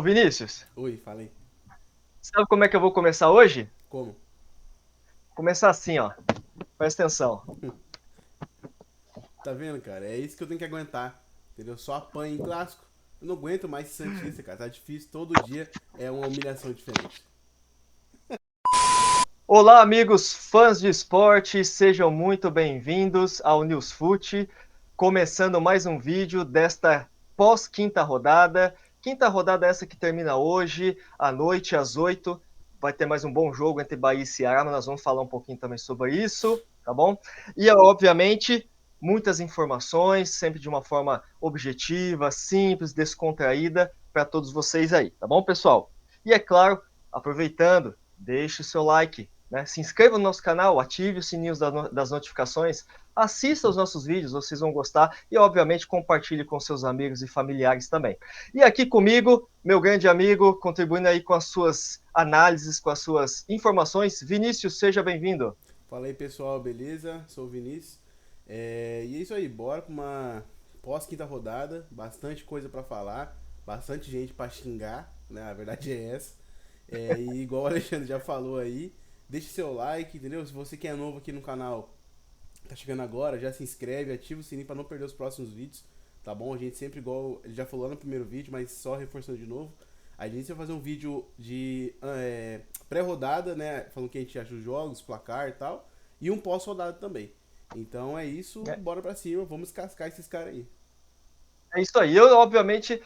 Vinícius, Oi, falei. sabe como é que eu vou começar hoje? Como? Começar assim, ó. Presta atenção. Tá vendo, cara? É isso que eu tenho que aguentar. Entendeu? Só apanho em clássico. Eu não aguento mais esse Santista, cara. Tá difícil. Todo dia é uma humilhação diferente. Olá, amigos fãs de esporte, sejam muito bem-vindos ao Newsfoot. Começando mais um vídeo desta pós-quinta rodada. Quinta rodada essa que termina hoje, à noite, às 8. Vai ter mais um bom jogo entre Bahia e Ceará, mas nós vamos falar um pouquinho também sobre isso, tá bom? E, obviamente, muitas informações, sempre de uma forma objetiva, simples, descontraída, para todos vocês aí, tá bom, pessoal? E, é claro, aproveitando, deixe o seu like, né? Se inscreva no nosso canal, ative os sininhos das notificações, assista os nossos vídeos, vocês vão gostar e, obviamente, compartilhe com seus amigos e familiares também. E aqui comigo, meu grande amigo, contribuindo aí com as suas análises, com as suas informações, Vinícius, seja bem-vindo. Fala aí, pessoal, beleza? Sou o Vinícius. E é isso aí, bora pra uma pós-quinta rodada. Bastante coisa pra falar, bastante gente pra xingar, né? A verdade é essa. E igual o Alexandre já falou aí, deixe seu like, entendeu? Se você que é novo aqui no canal, tá chegando agora, já se inscreve, ativa o sininho pra não perder os próximos vídeos, tá bom? A gente sempre, igual ele já falou lá no primeiro vídeo, mas só reforçando de novo, a gente vai fazer um vídeo de pré-rodada, né? Falando o que a gente acha dos jogos, placar e tal, e um pós-rodada também. Então é isso, bora pra cima, vamos cascar esses caras aí. É isso aí. Eu, obviamente,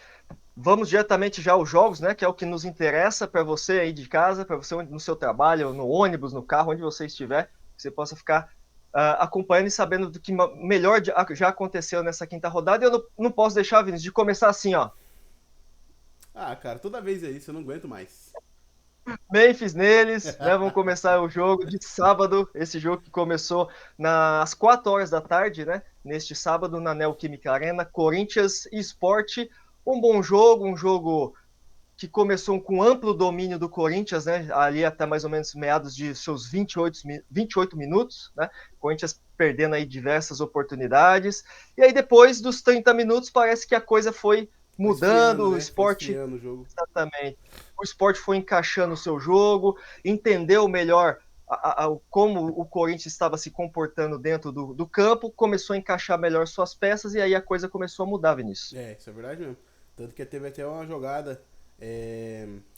vamos diretamente já aos jogos, né? Que é o que nos interessa para você aí de casa, para você no seu trabalho, no ônibus, no carro, onde você estiver, que você possa ficar acompanhando e sabendo do que melhor já aconteceu nessa quinta rodada. E eu não posso deixar, Vinícius, de começar assim, ó. Ah, cara, toda vez é isso, eu não aguento mais. Memphis neles, né? Vamos começar o jogo de sábado. Esse jogo que começou nas 4 horas da tarde, né? Neste sábado, na Neoquímica Arena, Corinthians e Sport. Um jogo que começou com amplo domínio do Corinthians, né? Ali até mais ou menos meados de seus 28 minutos, né? Corinthians perdendo aí diversas oportunidades. E aí depois dos 30 minutos parece que a coisa foi Foi esfriando, mudando, o né? Foi esporte esfriando o jogo. exatamente. O esporte foi encaixando o seu jogo, entendeu melhor como o Corinthians estava se comportando dentro do campo, começou a encaixar melhor suas peças e aí a coisa começou a mudar, Vinícius. Isso é verdade mesmo. Tanto que teve até uma jogada,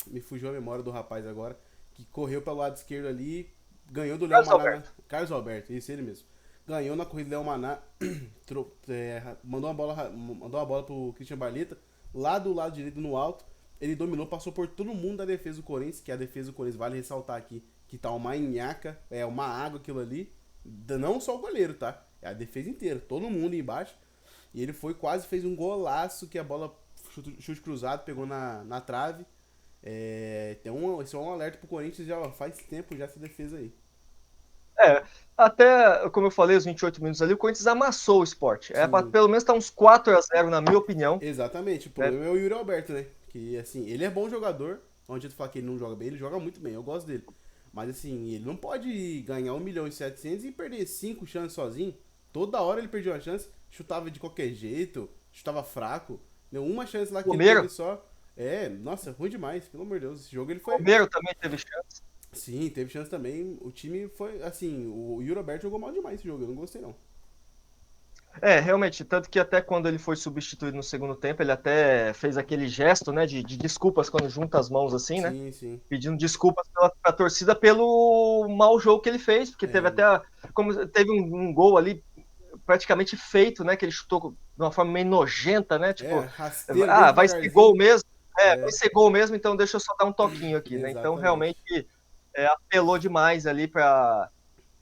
me fugiu a memória do rapaz agora, que correu pelo lado esquerdo ali, ganhou do Léo Carlos Maná. Alberto. Carlos Alberto, isso ele mesmo. Ganhou na corrida do Léo Maná, mandou uma bola pro Christian Barleta, lá do lado direito no alto. Ele dominou, passou por todo mundo da defesa do Corinthians, que a defesa do Corinthians, vale ressaltar aqui, que tá uma nhaca, é uma água aquilo ali. Não só o goleiro, tá? É a defesa inteira, todo mundo embaixo. E ele foi, quase fez um golaço que a bola, chute cruzado, pegou na trave. Esse é um alerta pro Corinthians já faz tempo já essa defesa aí. É, até, como eu falei, os 28 minutos ali, o Corinthians amassou o esporte. É para Sim, pelo menos estar uns 4-0, na minha opinião. exatamente. O Né? problema é o Yuri Alberto, né? Que, assim, ele é bom jogador. Não adianta falar que ele não joga bem, ele joga muito bem, eu gosto dele. Mas, assim, ele não pode ganhar 1.700.000 e perder 5 chances sozinho. Toda hora ele perdia uma chance, chutava de qualquer jeito, chutava fraco. Deu uma chance lá que ele teve Romero, só. Nossa, ruim demais, pelo amor de Deus. Esse jogo ele foi. Romero também teve chance. Sim, teve chance também. O time foi, assim, o Yuri Alberto jogou mal demais esse jogo, eu não gostei não. É, realmente, tanto que até quando ele foi substituído no segundo tempo, ele até fez aquele gesto, né, de desculpas quando junta as mãos assim, né? Sim, sim. Pedindo desculpas pra torcida pelo mau jogo que ele fez, porque teve É, até, como teve um gol ali praticamente feito, né, que ele chutou de uma forma meio nojenta, né, tipo, rasteiro, bem vai ser gol devagarzinho. mesmo, vai É, ser gol mesmo, então deixa eu só dar um toquinho aqui, né? Então realmente exatamente. apelou demais ali para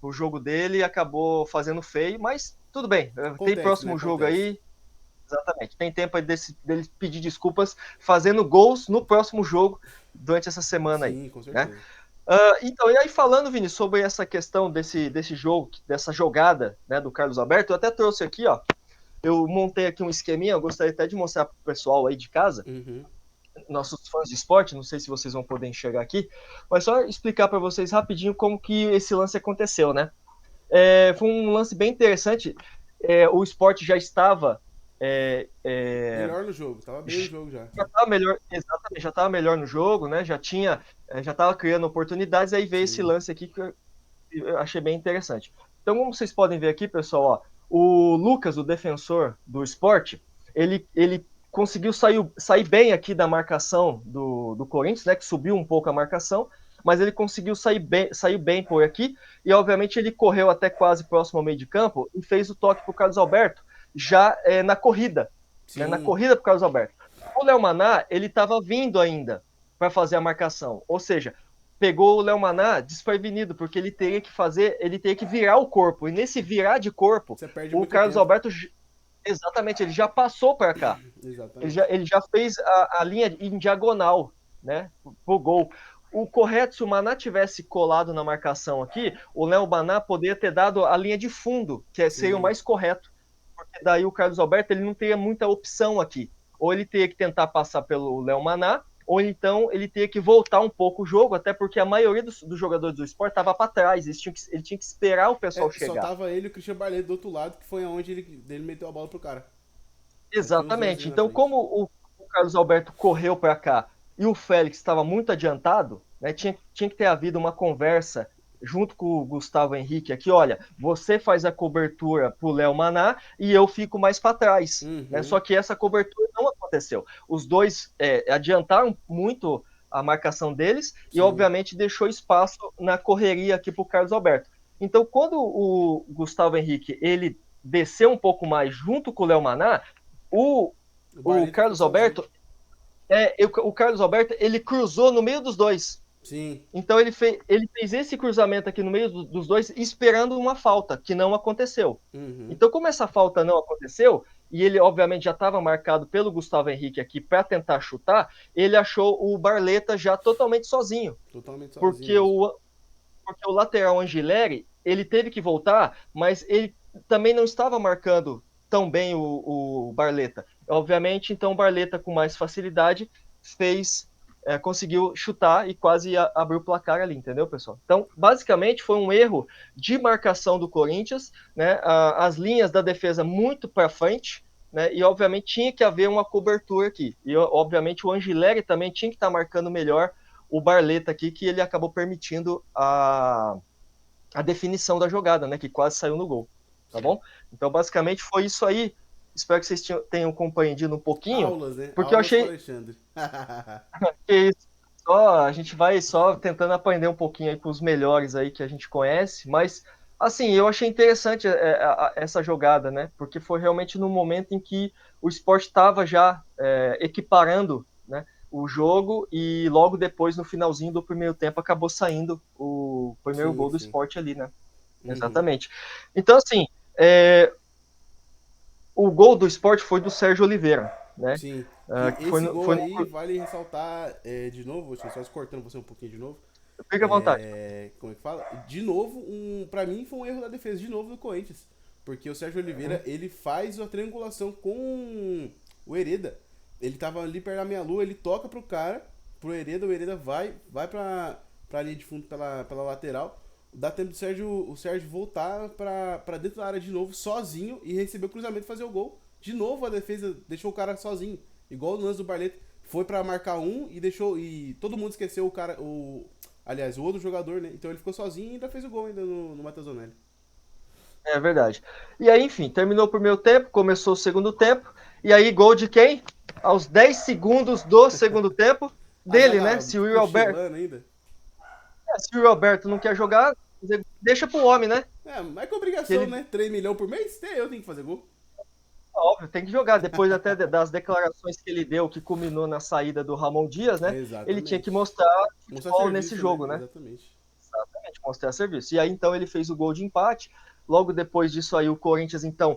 o jogo dele e acabou fazendo feio, mas tudo bem, tem Acontece, né? próximo jogo Acontece. aí, exatamente, tem tempo aí dele pedir desculpas fazendo gols no próximo jogo durante essa semana aí, Sim, com né? certeza. Então, e aí falando, Vini, sobre essa questão desse jogo, dessa jogada, né, do Carlos Alberto, eu até trouxe aqui, ó, eu montei aqui um esqueminha, eu gostaria até de mostrar para o pessoal aí de casa, Uhum. nossos fãs de esporte, não sei se vocês vão poder enxergar aqui, mas só explicar para vocês rapidinho como que esse lance aconteceu, né? Foi um lance bem interessante. O esporte já estava Melhor no jogo, tava bem no jogo já. já estava melhor, exatamente, já estava melhor no jogo, né? Já estava criando oportunidades, aí veio esse Sim, lance aqui que eu achei bem interessante. Então, como vocês podem ver aqui, pessoal, ó, o Lucas, o defensor do Sport, ele conseguiu sair bem aqui da marcação do Corinthians, né? Que subiu um pouco a marcação, mas ele conseguiu sair bem por aqui, e obviamente ele correu até quase próximo ao meio de campo e fez o toque para o Carlos Alberto, já na corrida, né? Na sim, corrida para o Carlos Alberto. O Léo Maná, ele estava vindo ainda para fazer a marcação, ou seja, pegou o Léo Maná desprevenido, porque ele teria que virar o corpo. E nesse virar de corpo, você perde o muito Carlos tempo. Alberto, exatamente, ele já passou para cá. Exatamente. Ele já fez a linha em diagonal, né, pro gol. O correto, se o Maná tivesse colado na marcação aqui, o Léo Maná poderia ter dado a linha de fundo, seria o Sim, mais correto. Porque daí o Carlos Alberto ele não teria muita opção aqui. Ou ele teria que tentar passar pelo Léo Maná, ou então ele teria que voltar um pouco o jogo, até porque a maioria dos jogadores do esporte estava para trás, ele tinha que esperar o pessoal só chegar. tava ele e o Christian Barlett do outro lado, que foi aonde ele meteu a bola pro cara. Só tinha os dois ali Exatamente. na Então, frente. como o Carlos Alberto correu para cá e o Félix estava muito adiantado, né, tinha que ter havido uma conversa junto com o Gustavo Henrique aqui, olha, você faz a cobertura para o Léo Maná e eu fico mais para trás. Né? Uhum, Só que essa cobertura não aconteceu. Os dois adiantaram muito a marcação deles e, sim, obviamente, deixou espaço na correria aqui para o Carlos Alberto. Então, quando o Gustavo Henrique ele desceu um pouco mais junto com o Léo Maná, o, o o Barlett ficou Carlos sozinho. Alberto, o Carlos Alberto, ele cruzou no meio dos dois. Sim, Então ele fez esse cruzamento aqui no meio dos dois, esperando uma falta, que não aconteceu. uhum, Então, como essa falta não aconteceu, e ele obviamente já estava marcado pelo Gustavo Henrique aqui para tentar chutar, ele achou o Barleta já totalmente sozinho. totalmente sozinho Porque mesmo. o, porque o lateral Angileri, ele teve que voltar, mas ele também não estava marcando tão bem o Barleta. Obviamente, então o Barleta com mais facilidade conseguiu chutar e quase abriu o placar ali, entendeu, pessoal? Então, basicamente, foi um erro de marcação do Corinthians, né? As linhas da defesa muito para frente, né? E obviamente tinha que haver uma cobertura aqui. E obviamente o Angileri também tinha que estar marcando melhor o Barleta aqui, que ele acabou permitindo a definição da jogada, né? Que quase saiu no gol. Tá bom? Então, basicamente, foi isso aí. Espero que vocês tenham compreendido um pouquinho, Aulas, né? porque eu Aulas com o achei Alexandre. que a gente vai só tentando aprender um pouquinho aí com os melhores aí que a gente conhece, mas assim, eu achei interessante essa jogada, né? Porque foi realmente no momento em que o esporte estava já equiparando, né, o jogo e logo depois, no finalzinho do primeiro tempo, acabou saindo o primeiro Sim, gol do sim. esporte ali, né? Uhum. Exatamente. Então, assim, é, o gol do esporte foi do Sérgio Oliveira, né? Sim. Que Que esse gol foi no... aí vale ressaltar de novo, só cortando você um pouquinho de novo. Fique à vontade. Como é que fala? De novo, pra mim foi um erro da defesa de novo do Corinthians. Porque o Sérgio Oliveira, ele faz a triangulação com o Hereda. Ele tava ali perto da meia-lua, ele toca pro cara, pro Hereda, o Hereda vai pra linha de fundo pela lateral. Dá tempo do o Sérgio voltar pra dentro da área de novo, sozinho, e receber o cruzamento e fazer o gol. De novo a defesa deixou o cara sozinho. Igual o lance do Barleta. Foi pra marcar um e deixou. E todo mundo esqueceu o cara. Aliás, o outro jogador, né? Então ele ficou sozinho e ainda fez o gol ainda no Matheus Zonelli. É verdade. E aí, enfim, terminou o primeiro tempo, começou o segundo tempo, e aí gol de quem? Aos 10 segundos do segundo tempo, A dele, né? zaga Se o Yuri Alberto, cochilando ainda. se o Yuri Alberto não quer jogar, deixa pro homem, né? Mas que Que obrigação, ele, né? 3 milhões por mês? Eu tenho que fazer gol. óbvio, tem que jogar. Depois até das declarações que ele deu, que culminou na saída do Ramon Dias, né? Ele tinha que Exatamente. mostrar Mostrar futebol nesse serviço, né? jogo, né? Exatamente. Exatamente, mostrar serviço. E aí, então, ele fez o gol de empate. Logo depois disso aí, o Corinthians, então,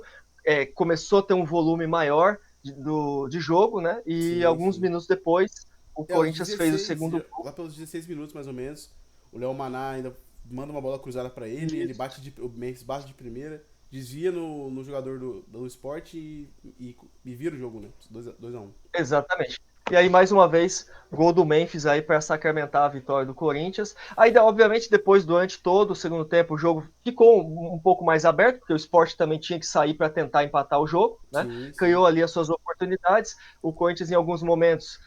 começou a ter um volume maior de jogo, né? E Sim, alguns sim. minutos depois, o Aos Corinthians fez o 16, segundo gol. lá pelos 16 minutos mais ou menos, o Léo Maná ainda manda uma bola cruzada pra ele Isso. o Mendes bate de primeira, desvia no jogador do esporte e vira o jogo, né? 2 a 1. Exatamente. E aí, mais uma vez, gol do Memphis aí para sacramentar a vitória do Corinthians. Aí, obviamente, depois, durante todo o segundo tempo, o jogo ficou um pouco mais aberto, porque o Sport também tinha que sair para tentar empatar o jogo, né? Sim, sim. Criou ali as suas oportunidades. O Corinthians, em alguns momentos,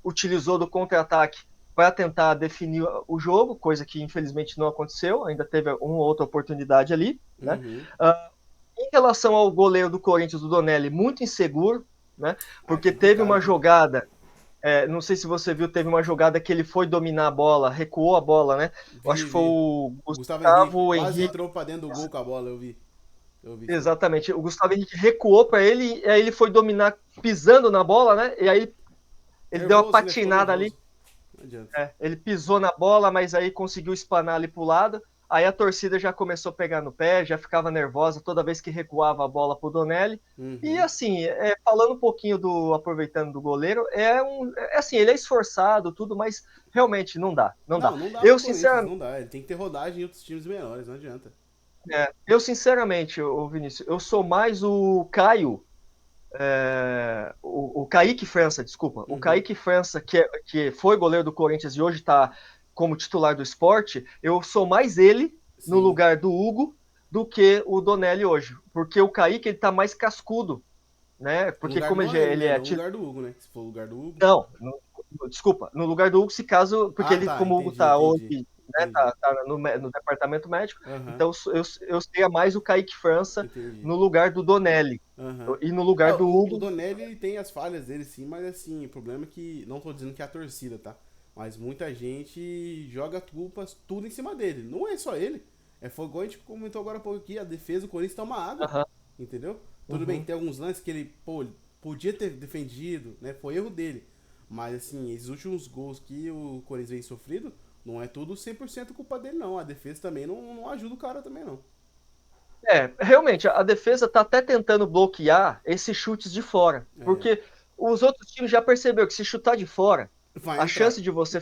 utilizou do contra-ataque para tentar definir o jogo, coisa que infelizmente não aconteceu. Ainda teve uma outra oportunidade ali, né? Uhum. Em relação ao goleiro do Corinthians, do Donelli, muito inseguro, né? Ah, é Porque teve complicado, uma complicado. jogada, não sei se você viu, teve uma jogada que ele foi dominar a bola, recuou a bola, né? Eu acho Vi, que foi vi. o O Gustavo Henrique Gustavo quase Henrique, entrou pra dentro do gol com a bola, eu vi. Eu vi isso aí. exatamente. O Gustavo Henrique recuou para ele, e aí ele foi dominar pisando na bola, né? E aí ele deu uma Nervoso, né? Ficou patinada ali. nervoso. Não adianta. Ele pisou na bola, mas aí conseguiu espanar ali pro lado. Aí a torcida já começou a pegar no pé, já ficava nervosa toda vez que recuava a bola pro Donelli. E Uhum. assim, falando um pouquinho aproveitando do goleiro, assim, ele é esforçado, tudo, mas realmente não dá, não dá. Não, não dá pro Eu Corinthians, sinceramente, não dá. Ele tem que ter rodagem em outros times menores, não adianta. ô Vinícius, eu sou mais o Caio, o Kaique França, desculpa, o Uhum. Kaique França, que foi goleiro do Corinthians e hoje está como titular do esporte, eu sou mais ele no Sim. lugar do Hugo do que o Donelli hoje, porque o Kaique ele tá mais cascudo, né? No Porque lugar do como Donelli, ele né? é Não no lugar do Hugo, né? Se for o lugar do Hugo. não, desculpa, no lugar do Hugo, se caso, porque Ah, ele, tá. como o Hugo Entendi, tá hoje, entendi. né, Entendi. tá no departamento médico, Aham. então eu seria mais o Kaique França Entendi. no lugar do Donelli Aham. e no É, lugar do o Hugo. Donelli ele tem as falhas dele sim, mas assim, o problema é que, não tô dizendo que é a torcida, tá? Mas muita gente joga culpas tudo em cima dele. Não é só ele. Foi igual a gente comentou agora há pouco aqui, a defesa do Corinthians tá uma água. Aham, Entendeu? Tudo bem, uhum. tem alguns lances que ele, pô, podia ter defendido, né? Foi erro dele. Mas assim, esses últimos gols que o Corinthians vem sofrido, não é tudo 100% culpa dele, não. A defesa também não ajuda o cara também, não. Realmente, a defesa está até tentando bloquear esses chutes de fora, É, porque os outros times já perceberam que se chutar de fora, vai a entrar. chance de você,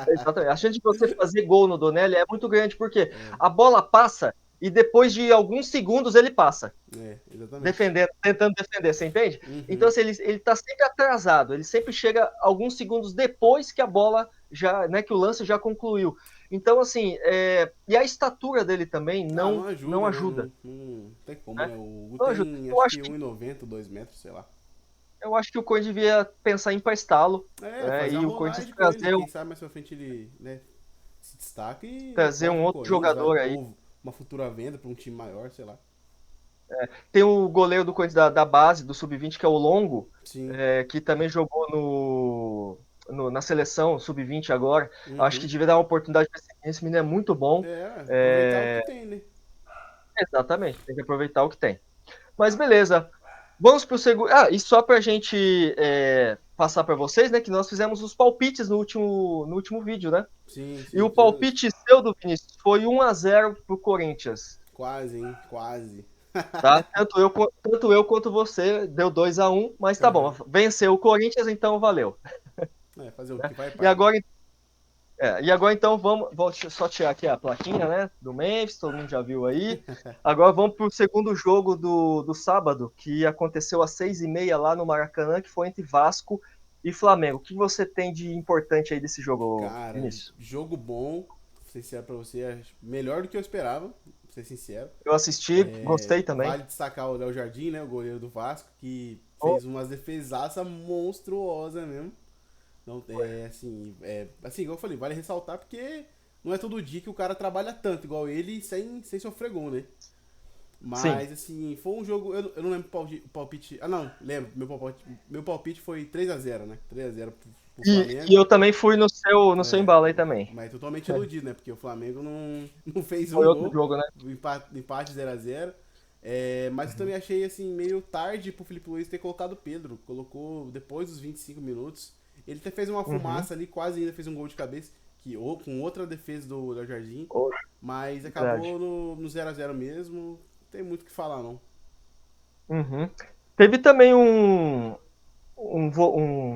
exatamente, a chance de você fazer gol no Donelli é muito grande, porque É, a bola passa e depois de alguns segundos ele passa, exatamente. defendendo, tentando defender, você entende? Então, Uhum. assim, ele está sempre atrasado, ele sempre chega alguns segundos depois que a bola já, né, que o lance já concluiu. Então, assim, e a estatura dele também Ah, não não ajuda, né? ajuda, Não tem como, né? né? O Hugo Não ajuda. tem acho que 1,90, 2 metros, sei lá. Eu acho que o Corinthians devia pensar em emprestá-lo, É, né? fazer uma E o Corinthians rolagem com ele. trazer, Quem sabe mais pra frente ele, né, se destaca e trazer volta um pro outro Corinthians, vai, jogador aí. ou uma futura venda pra um time maior, sei lá. Tem o goleiro do Corinthians da base, do Sub-20, que é o Longo, Sim. que também jogou na seleção Sub-20 agora. Acho que Uhum. devia dar uma oportunidade para esse menino, é muito bom. É, aproveitar o que É, tem, né? exatamente, tem que aproveitar o que tem. Mas beleza, vamos para o segundo. Ah, e só para a gente passar para vocês, né, que nós fizemos os palpites no último vídeo, né? Sim, E sim, o fizemos palpite seu do Vinícius foi 1-0 pro Corinthians, quase, hein? Quase. tá? Tanto eu quanto você deu 2-1, mas tá bom. Aham. Venceu o Corinthians, então valeu. É, fazer o Né? que vai E parte, né? agora, e agora então vou só tirar aqui a plaquinha, né? Do Memphis, todo mundo já viu aí. Agora vamos pro segundo jogo do sábado, que aconteceu às 6h30 lá no Maracanã, que foi entre Vasco e Flamengo. O que você tem de importante aí desse jogo, Cara, Vinícius? jogo bom. Vou ser sincero pra você, melhor do que eu esperava, pra ser sincero. Eu assisti, gostei também. Vale destacar o Léo Jardim, né? O goleiro do Vasco, que Oh, fez umas defesaças monstruosas mesmo. Não, assim, igual eu falei, vale ressaltar porque não é todo dia que o cara trabalha tanto igual ele sem sofrer gol, né? sim. Mas, assim, foi um jogo. Eu não lembro o palpite. Ah, não, lembro. Meu palpite foi 3-0, né? 3-0 pro E Flamengo. eu também fui no seu É, embalo aí também. mas totalmente iludido, né? Porque o Flamengo não fez Foi um outro gol. jogo, né? Empate 0-0. Mas eu também achei, assim, meio tarde pro Felipe Luiz ter colocado o Pedro. Colocou depois dos 25 minutos. Ele até fez uma Uhum. fumaça ali, quase ainda fez um gol de cabeça. Com outra defesa do Léo Jardim. Oh, Mas verdade. acabou no 0-0 mesmo. Não tem muito o que falar, não. Uhum. Teve também um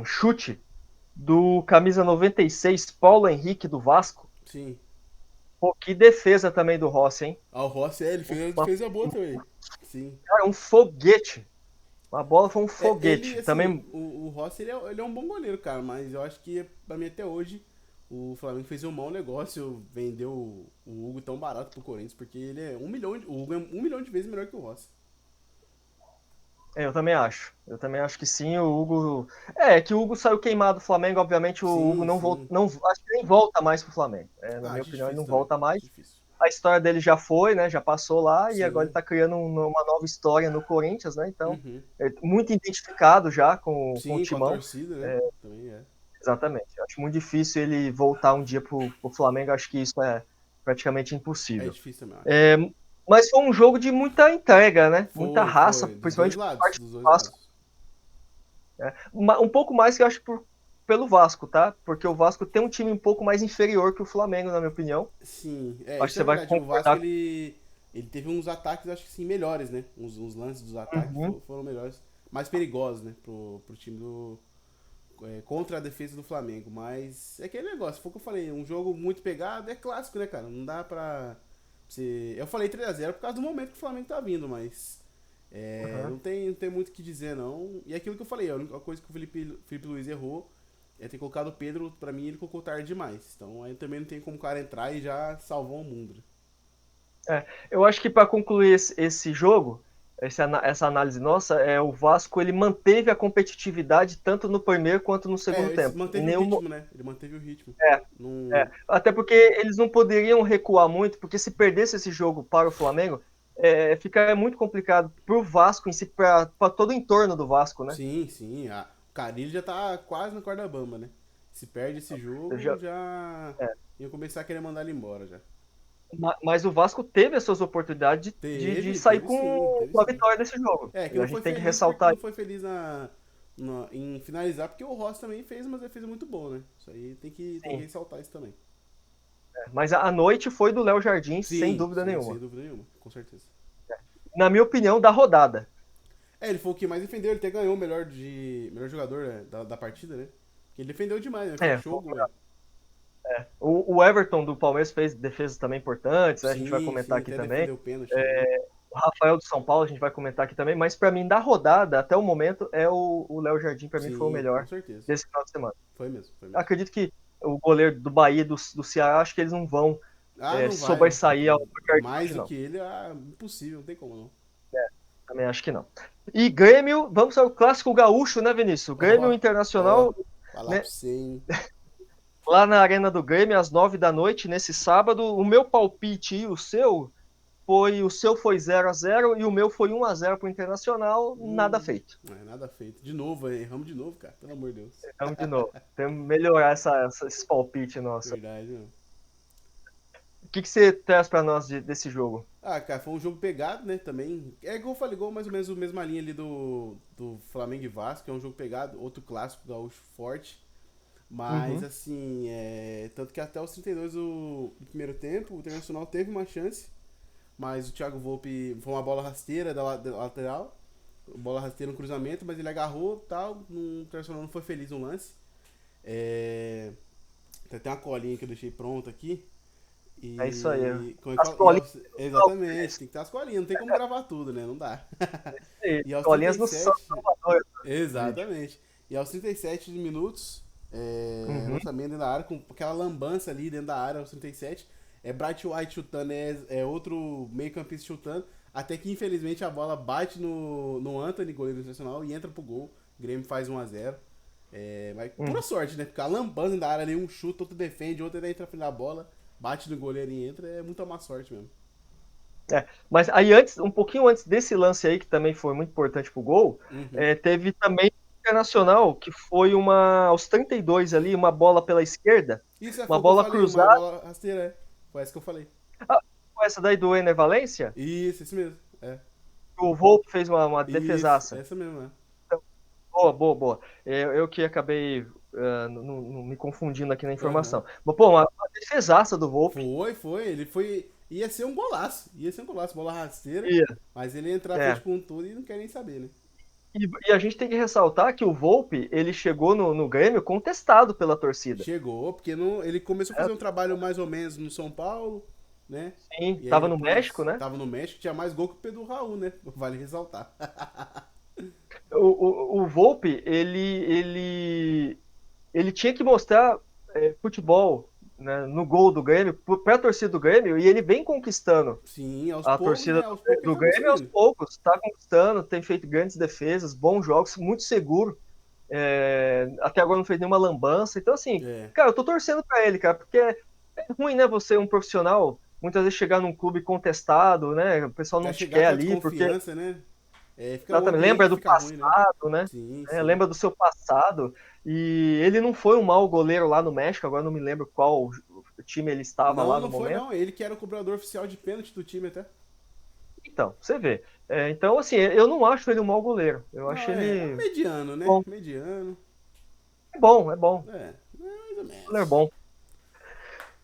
chute do camisa 96, Paulo Henrique do Vasco. Sim. Pô, que defesa também do Rossi, hein? Ah, o Rossi, ele fez uma Uma- defesa boa também. Sim. Cara, um foguete. A bola foi um Ele, foguete. assim, Também. o Rossi, ele é um bom goleiro, cara, mas eu acho que, pra mim, até hoje, o Flamengo fez um mau negócio, vendeu o Hugo tão barato pro Corinthians, porque ele é 1 milhão, o Hugo é 1 milhão de vezes melhor que o Rossi. Eu também acho. Eu também acho que sim. O Hugo. É, que o Hugo saiu queimado do Flamengo. Obviamente, o Hugo Sim, não volta. sim. Não, acho que nem volta mais pro Flamengo. É, na Ah, minha acho opinião, ele não difícil também, volta mais. acho difícil. A história dele já foi, né? Já passou lá. E agora ele Sim, tá criando uma nova história no Corinthians, né? Então, uhum. é muito identificado já com o Sim, com a Timão. torcida, né? Também é. Exatamente. Eu acho muito difícil ele voltar um dia pro Flamengo. Acho que isso é praticamente É impossível. difícil também, eu acho. É, mas foi um jogo de muita entrega, né? Muita Foi, raça, foi. Dos dois principalmente por lados, parte dos do dois Vasco. lados. Um pouco mais que eu acho pelo Vasco, tá? Porque o Vasco tem um time um pouco mais inferior que o Flamengo, na minha opinião. Sim, Acho que isso é você vai verdade. O Vasco, concordar. ele teve uns ataques, acho que sim, melhores, né? Uns lances dos ataques Uhum. foram melhores. Mais perigosos, né? Pro time contra a defesa do Flamengo. Mas é aquele negócio, foi o que eu falei. Um jogo muito pegado é clássico, né, cara? Não dá pra. Eu falei 3-0 por causa do momento que o Flamengo tá vindo, mas. Uhum. Não tem muito o que dizer, não. E aquilo que eu falei, a única coisa que o Felipe Luiz errou é ter colocado o Pedro, pra mim, ele colocou tarde demais. Então aí também não tem como o cara entrar e já salvou o mundo, né? É, eu acho que para concluir esse jogo, essa análise nossa, o Vasco ele manteve a competitividade tanto no primeiro quanto no segundo Ele tempo. Em manteve o nenhum, ritmo, né? Ele manteve o ritmo. é, Não. Até porque eles não poderiam recuar muito, porque se perdesse esse jogo para o Flamengo, ficaria muito complicado para o Vasco em si, para todo o entorno do Vasco, né? Sim, sim. O Carille já tá quase no corda bamba, né? Se perde esse jogo, Já, já é, ia começar a querer mandar ele embora já. mas o Vasco teve as suas oportunidades de Teve, sair teve com sim, teve a sim. vitória desse jogo. É, que E a não gente foi tem que feliz porque ressaltar não isso. foi feliz em finalizar, porque o Ross também fez uma defesa muito boa, né? Isso aí tem que Sim. ressaltar isso também. Mas a noite foi do Léo Jardim, sem Sim, dúvida sim, sem nenhuma. dúvida nenhuma, com certeza. Na minha opinião, da rodada. Ele foi o que mais defendeu, ele até ganhou o melhor jogador, né, da partida, né? Porque ele defendeu demais, né? É, Fechou o goleiro. o Everton do Palmeiras fez defesas também importantes, né? A gente vai Sim, comentar sim, aqui até também. defendeu o pênalti também. O Rafael do São Paulo, a gente vai comentar aqui também, mas para mim, da rodada, até o momento, o Léo Jardim, para mim, foi o Sim, com melhor certeza. desse final de semana. Foi mesmo, foi mesmo. Acredito que o goleiro do Bahia e do Ceará, acho que eles não vão Ah, não vai. sobressair ao Jardim Mais hoje, do não. que ele, impossível, não tem como não. Também acho que não. E Grêmio, vamos ao clássico gaúcho, né, Vinícius? Ó, Grêmio ó, Internacional, falar pra né, você, hein? lá na Arena do Grêmio, às 9 da noite, nesse sábado. O meu palpite e o seu foi 0-0 e o meu foi 1-0 para o Internacional, nada feito. Não é nada feito. De novo, erramos de novo, cara. Pelo amor de Deus. Vamos de novo. Temos que melhorar esse palpite nosso. Verdade, não. O que você traz para nós desse jogo? Ah, cara, foi um jogo pegado, né, também. É igual eu falei, igual mais ou menos a mesma linha ali do Flamengo e Vasco, que é um jogo pegado, outro clássico gaúcho forte. Mas, Uhum. assim, tanto que até os 32 do primeiro tempo, o Internacional teve uma chance, mas o Thiago Volpe foi uma bola rasteira da lateral, bola rasteira no cruzamento, mas ele agarrou e tal, o Internacional não foi feliz no lance. É, tem uma colinha que eu deixei pronta aqui. É isso aí. Como é que As fala? colinhas no Exatamente, tem que ter as colinhas, não tem como gravar tudo, né? Não dá. E As aos colinhas no São 37. Salvador, esse vídeo. Exatamente. E aos 37 minutos, Uhum. lançamento dentro da área, com aquela lambança ali dentro da área aos 37. Bright White chutando, outro meio-campista chutando. Até que infelizmente a bola bate no Anthony, goleiro internacional, e entra pro gol. O Grêmio faz 1-0. Mas pura Uhum. sorte, né? Porque a lambança da área ali, um chuta, outro defende, outro entra na frente da bola, bate no goleiro e entra, é muita má sorte mesmo. Mas aí antes, um pouquinho antes desse lance aí, que também foi muito importante pro gol, Uhum. teve também o Internacional, que foi aos 32 ali, uma bola pela esquerda, Isso uma foi o que eu bola falei, uma cruzada. bola rasteira, Foi essa que eu falei. Ah, foi essa daí do Ener Valência, Isso mesmo. o Volpe fez uma Isso, defesaça. essa mesmo, Então, boa, boa, boa. Eu que acabei me confundindo aqui na Aham. informação. Mas, pô, uma defesaça do Volpe. Foi. Ele foi. Ia ser um golaço. Ia ser um golaço, bola rasteira. E, Mas ele ia entrar à frente é, com tudo e não quer nem saber, né? e a gente tem que ressaltar que o Volpe, ele chegou no Grêmio contestado pela torcida. Chegou, porque não, ele começou a Né? fazer um trabalho mais ou menos no São Paulo, né? Sim, E aí tava no México, depois né? tava no México, tinha mais gol que o Pedro Raul, né? Vale ressaltar. o Volpi, ele tinha que mostrar futebol, né, no gol do Grêmio, para a torcida do Grêmio, e ele vem conquistando Sim, aos a poucos, torcida né? Aos poucos ele do tá Grêmio aos conseguindo. poucos, está conquistando, tem feito grandes defesas, bons jogos, muito seguro. Até agora não fez nenhuma lambança. Então, assim, É. cara, eu tô torcendo pra ele, cara, porque é ruim, né, você, um profissional, muitas vezes chegar num clube contestado, né, o pessoal Já não te chegar quer com a ali, porque desconfiança, né? É, fica, o exatamente, ambiente lembra do fica ruim, né? passado, né, Sim, sim. lembra do seu passado, e ele não foi um mau goleiro lá no México, agora não me lembro qual time ele estava Não, lá no não foi momento. não. Ele que era o cobrador oficial de pênalti do time até. Então, você vê. Então, assim, eu não acho ele um mau goleiro, eu Não, acho é um ele mediano, né? bom. Mediano. É bom, Mais ou goleiro menos. bom.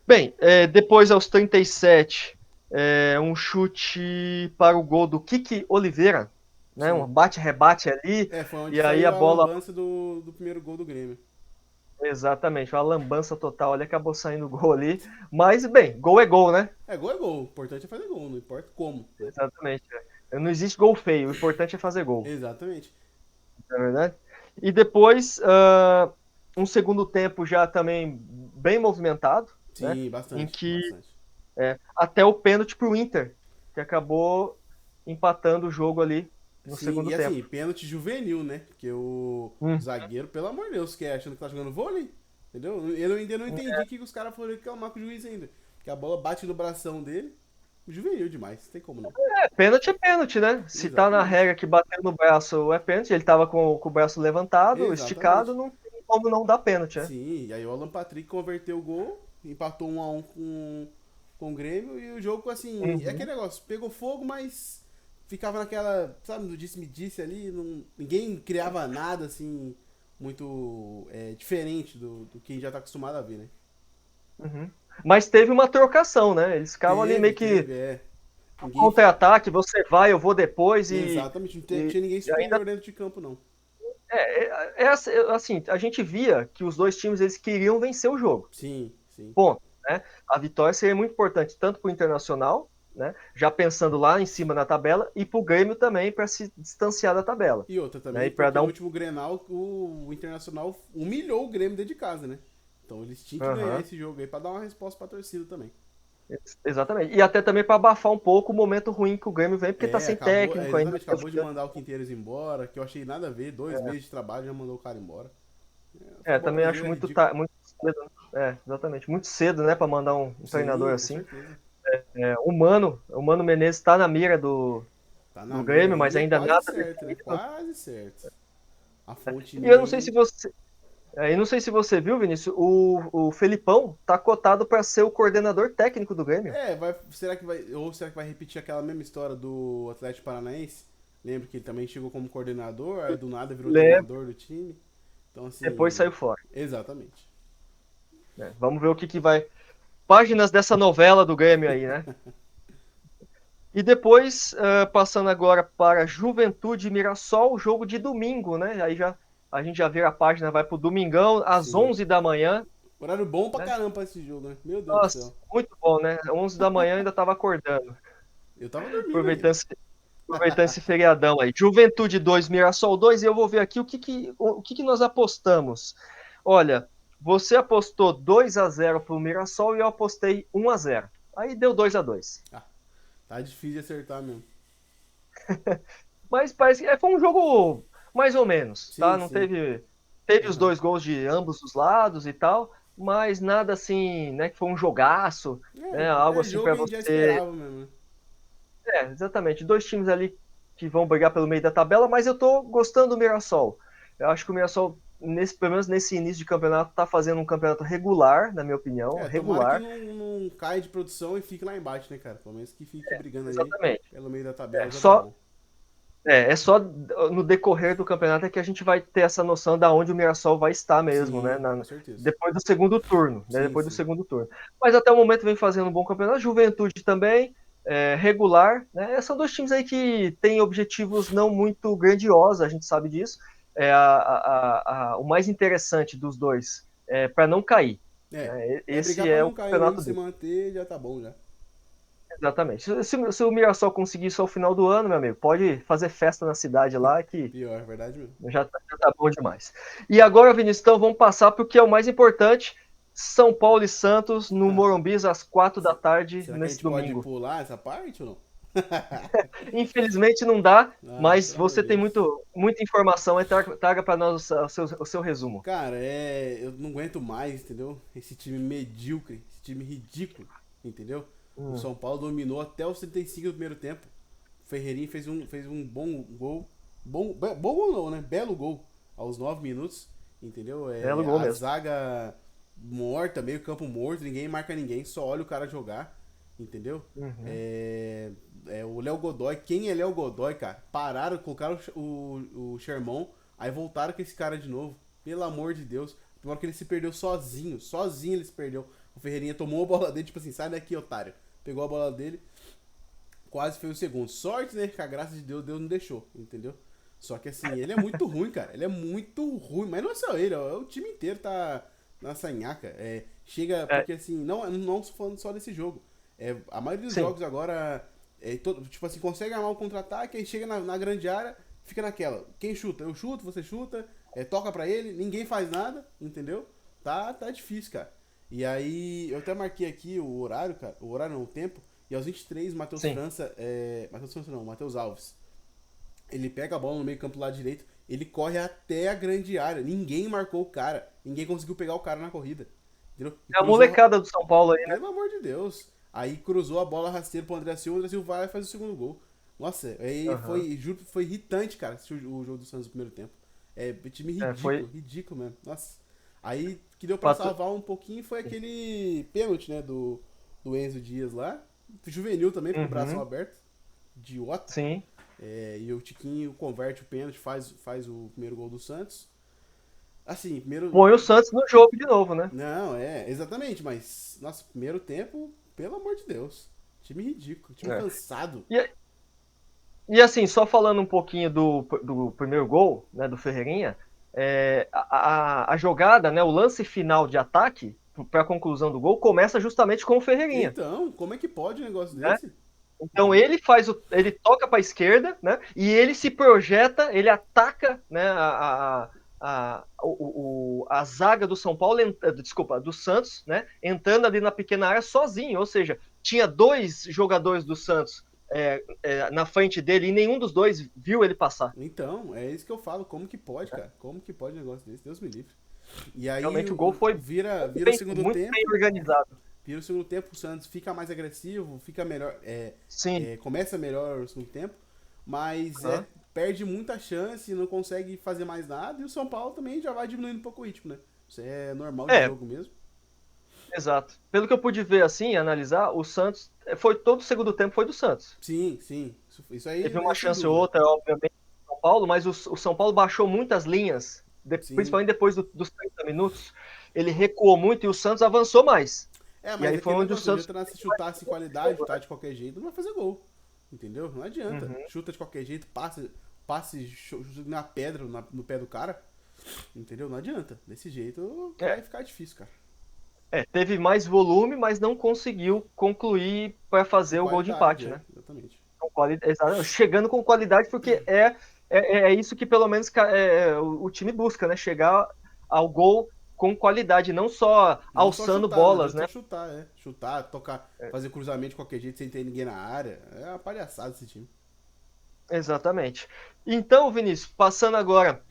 Bem, depois aos 37, um chute para o gol do Kiki Oliveira, né? Um Sim. bate-rebate ali, É, foi onde e aí a saiu a bola. lambança do primeiro gol do Grêmio. Exatamente, uma lambança total ali, acabou saindo o gol ali. Mas, bem, gol é gol, né? É, gol é gol. O importante é fazer gol, não importa como, né? Exatamente. Não existe gol feio, o importante é fazer gol, Exatamente. não é verdade? E depois, um segundo tempo já também bem movimentado, né? Sim, Em bastante, que bastante. até o pênalti para o Inter, que acabou empatando o jogo ali no Sim, segundo e assim, tempo. pênalti juvenil, né? Porque o Hum. zagueiro, pelo amor de Deus, que é achando que tá jogando vôlei, entendeu? Eu ainda não entendi o que os caras foram reclamar com o juiz ainda. Que a bola bate no bração dele, juvenil demais, não tem como não. Pênalti é pênalti, né? Se tá na Exatamente. regra que bateu no braço é pênalti, ele tava com o braço levantado, esticado, Exatamente. não tem como não dar pênalti, né? Sim, e aí o Alan Patrick converteu o gol, empatou 1 a 1 com o Grêmio e o jogo, assim, é Uhum. aquele negócio, pegou fogo, mas ficava naquela, sabe, no disse-me-disse ali, ninguém criava nada, assim, muito diferente do que a gente já tá acostumado a ver, né? Uhum. Mas teve uma trocação, né? Eles ficavam ali Teve, meio que teve, é. Ninguém. contra-ataque, você vai, eu vou depois Exatamente, não e, tinha ninguém e ainda superior dentro de campo, não. assim, a gente via que os dois times eles queriam vencer o jogo. Sim, sim. Ponto, né? A vitória seria muito importante tanto para o Internacional, né? Já pensando lá em cima na tabela, e para o Grêmio também para se distanciar da tabela, E outra né? também, E para porque dar no um. último Grenal o Internacional humilhou o Grêmio dentro de casa, né? Então eles tinham que ganhar Uhum. esse jogo aí pra dar uma resposta pra torcida também. Exatamente. E até também para abafar um pouco o momento ruim que o Grêmio vem, porque tá É, sem acabou, técnico ainda. exatamente, acabou de mandar o Quinteiros embora, que eu achei nada a ver, 2 meses de trabalho já mandou o cara embora. O futebol Também acho brasileiro é ridículo. muito cedo, né? Exatamente, muito cedo, né, para mandar um treinador Sim, com assim. certeza. O Mano Menezes está na mira Tá na do mira Grêmio, aí, mas é ainda quase nada certo, né? definido. Quase certo. A fonte E eu minha não sei se aí. você, não sei se você viu, Vinícius, o Felipão tá cotado para ser o coordenador técnico do Grêmio. Será que vai. Ou será que vai repetir aquela mesma história do Atlético Paranaense? Lembro que ele também chegou como coordenador, aí do nada virou Lembra, treinador do time. Então, depois assim. saiu fora. Exatamente. Né? Vamos ver o que vai. Páginas dessa novela do Grêmio aí, né? E depois, passando agora para Juventude e Mirassol, jogo de domingo, né? Aí já a gente já vira a página, vai pro domingão, às Sim. 11 da manhã, Horário bom pra né? caramba pra esse jogo, né? Meu Deus do Nossa, céu. muito bom, né? 11 da manhã eu ainda estava acordando, Eu tava dormindo aproveitando ainda. esse feriadão aí. Juventude 2, Mirassol 2, e eu vou ver aqui o que nós apostamos. Olha, você apostou 2-0 pro Mirassol e eu apostei 1-0. Aí deu 2-2. Ah, tá difícil de acertar mesmo. Mas parece que foi um jogo mais ou menos, tá? Sim, Não sim. teve os Aham. dois gols de ambos os lados e tal, mas nada assim, né, que foi um jogaço, né? Algo É assim jogo para que a gente já você. esperava mesmo, né? Exatamente, dois times ali que vão brigar pelo meio da tabela, mas eu tô gostando do Mirassol. Eu acho que o Mirassol pelo menos nesse início de campeonato tá fazendo um campeonato regular, na minha opinião, Tomara que regular. não caia de produção e fique lá embaixo, né, cara? Pelo menos que fique brigando ali Exatamente. pelo meio da É tabela já tá só bom. só no decorrer do campeonato é que a gente vai ter essa noção da onde o Mirassol vai estar mesmo, né? Sim, com certeza. Depois do segundo turno, né? Sim, Depois do sim. segundo turno. Mas até o momento vem fazendo um bom campeonato. Juventude também, regular, né? São dois times aí que têm objetivos não muito grandiosos, a gente sabe disso. O mais interessante dos dois é para não cair. É. Né? É brigar Esse pra é o não cair mesmo, campeonato se dele. manter já tá bom já. Exatamente. Se o Mirassol conseguir isso ao final do ano, meu amigo, pode fazer festa na cidade lá que Pior, é verdade mesmo. já tá bom demais. E agora, Vinícius, então vamos passar para o que é o mais importante. São Paulo e Santos no Morumbi às 4 da tarde Será que a nesse gente pode domingo. pular essa parte ou não? Infelizmente não dá, Ah, mas pelo amor você de tem Deus. Muita informação. Traga para nós o seu resumo. Cara, eu não aguento mais, entendeu? Esse time medíocre, esse time ridículo, entendeu? O Hum, São Paulo dominou até os 35 do primeiro tempo. O Ferreirinha fez um bom gol. Bom gol não, né? Belo gol. Aos 9 minutos, entendeu? belo gol A mesmo. zaga morta, meio campo morto, ninguém marca ninguém, só olha o cara jogar, entendeu? Uhum. O Léo Godoy, quem é Léo Godoy, cara? Pararam, colocaram o Sherman, aí voltaram com esse cara de novo. Pelo amor de Deus. Tem hora que ele se perdeu sozinho. Sozinho ele se perdeu. O Ferreirinha tomou a bola dele, tipo assim, sai daqui, otário. Pegou a bola dele, quase foi o segundo. Sorte, né? Que a graça de Deus, Deus não deixou, entendeu? Só que assim, ele é muito ruim, cara. Ele é muito ruim. Mas não é só ele, ó, o time inteiro tá na sanhaca. Chega, É, porque assim, não estou falando só desse jogo. A maioria dos sim. jogos agora, tipo assim, consegue armar um contra-ataque, aí chega na grande área, fica naquela. Quem chuta? Eu chuto, você chuta, toca pra ele, ninguém faz nada, entendeu? Tá difícil, cara. E aí, eu até marquei aqui o horário, cara. O horário não, o tempo. E aos 23, Matheus Sim. França. Matheus França não, Matheus Alves. Ele pega a bola no meio campo do lado direito. Ele corre até a grande área. Ninguém marcou o cara. Ninguém conseguiu pegar o cara na corrida. Entendeu? E É a cruzou. molecada do São Paulo aí, né? Pelo amor de Deus. Aí cruzou a bola rasteira pro André Silva. O André Silva vai e faz o segundo gol. Nossa, aí Aham. juro, foi irritante, cara, assistir o jogo do Santos no primeiro tempo. Time É, foi. ridículo, ridículo mesmo. Nossa. Aí, que deu pra Patu... salvar um pouquinho foi aquele pênalti, né, do Enzo Dias lá. Juvenil também, com o braço Uhum. aberto. Idiota. Sim. E o Tiquinho converte o pênalti, faz o primeiro gol do Santos. Assim, primeiro. Põe o Santos no jogo de novo, né? Não, exatamente, mas. Nossa, primeiro tempo, pelo amor de Deus. Time ridículo, time É. cansado. E, e assim, só falando um pouquinho do primeiro gol, né, do Ferreirinha, a jogada, né, o lance final de ataque para a conclusão do gol começa justamente com o Ferreirinha, Então, como é que pode um negócio né? desse? Então ele toca para a esquerda, né? E ele se projeta, ele ataca, né? A zaga do São Paulo, desculpa, do Santos, né? Entrando ali na pequena área sozinho, ou seja, tinha dois jogadores do Santos na frente dele e nenhum dos dois viu ele passar. Então, é isso que eu falo. Como que pode, cara? Como que pode um negócio desse? Deus me livre. E aí Realmente o gol foi vira o segundo muito bem tempo. organizado. Vira o segundo tempo, o Santos fica mais agressivo, fica melhor. Sim. Começa melhor o segundo tempo, mas Uhum. perde muita chance, não consegue fazer mais nada, e o São Paulo também já vai diminuindo um pouco o ritmo, né? Isso é normal de É, jogo mesmo. exato. Pelo que eu pude ver assim, analisar, o Santos foi todo o segundo tempo foi do Santos. Sim, sim. Isso aí Teve uma é sem chance ou dúvida. outra, obviamente, do São Paulo, mas o São Paulo baixou muitas linhas, Sim. principalmente depois dos 30 minutos. Ele recuou muito e o Santos avançou mais. E Mas aí foi aquele onde o negócio, não Santos. adianta nada se chutar sem qualidade, chutar de qualquer jeito, não vai fazer gol. Entendeu? Não adianta. Uhum. Chuta de qualquer jeito, passe na pedra, no pé do cara. Entendeu? Não adianta. Desse jeito vai É, ficar difícil, cara. teve mais volume, mas não conseguiu concluir para Com fazer o gol de qualidade, empate, né? exatamente. Chegando com qualidade, porque isso que pelo menos o time busca, né? Chegar ao gol com qualidade, não só Não só alçando chutar, não bolas, adianta né? só chutar, Chutar, tocar, fazer cruzamento de qualquer jeito sem ter ninguém na área. É uma palhaçada esse time. Exatamente. Então, Vinícius, passando agora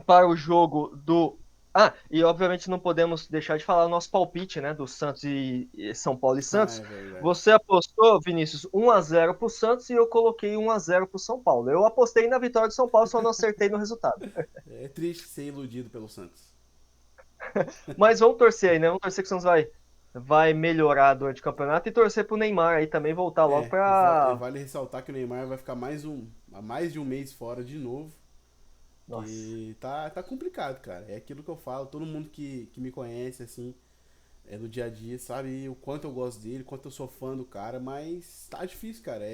para o jogo do. Ah, e obviamente não podemos deixar de falar o nosso palpite, né, do Santos e São Paulo e Ah, Santos. é verdade. Você apostou, Vinícius, 1-0 para o Santos e eu coloquei 1-0 para o São Paulo. Eu apostei na vitória do São Paulo, só não acertei no resultado. É triste ser iludido pelo Santos. Mas vamos torcer aí, né? Vamos torcer que o Santos vai melhorar durante o campeonato e torcer para o Neymar aí também voltar logo E para. vale ressaltar que o Neymar vai ficar mais de um mês fora de novo. Nossa. Que tá complicado, cara. É aquilo que eu falo. Todo mundo que me conhece, assim, no dia a dia, sabe o quanto eu gosto dele, quanto eu sou fã do cara, mas tá difícil, cara.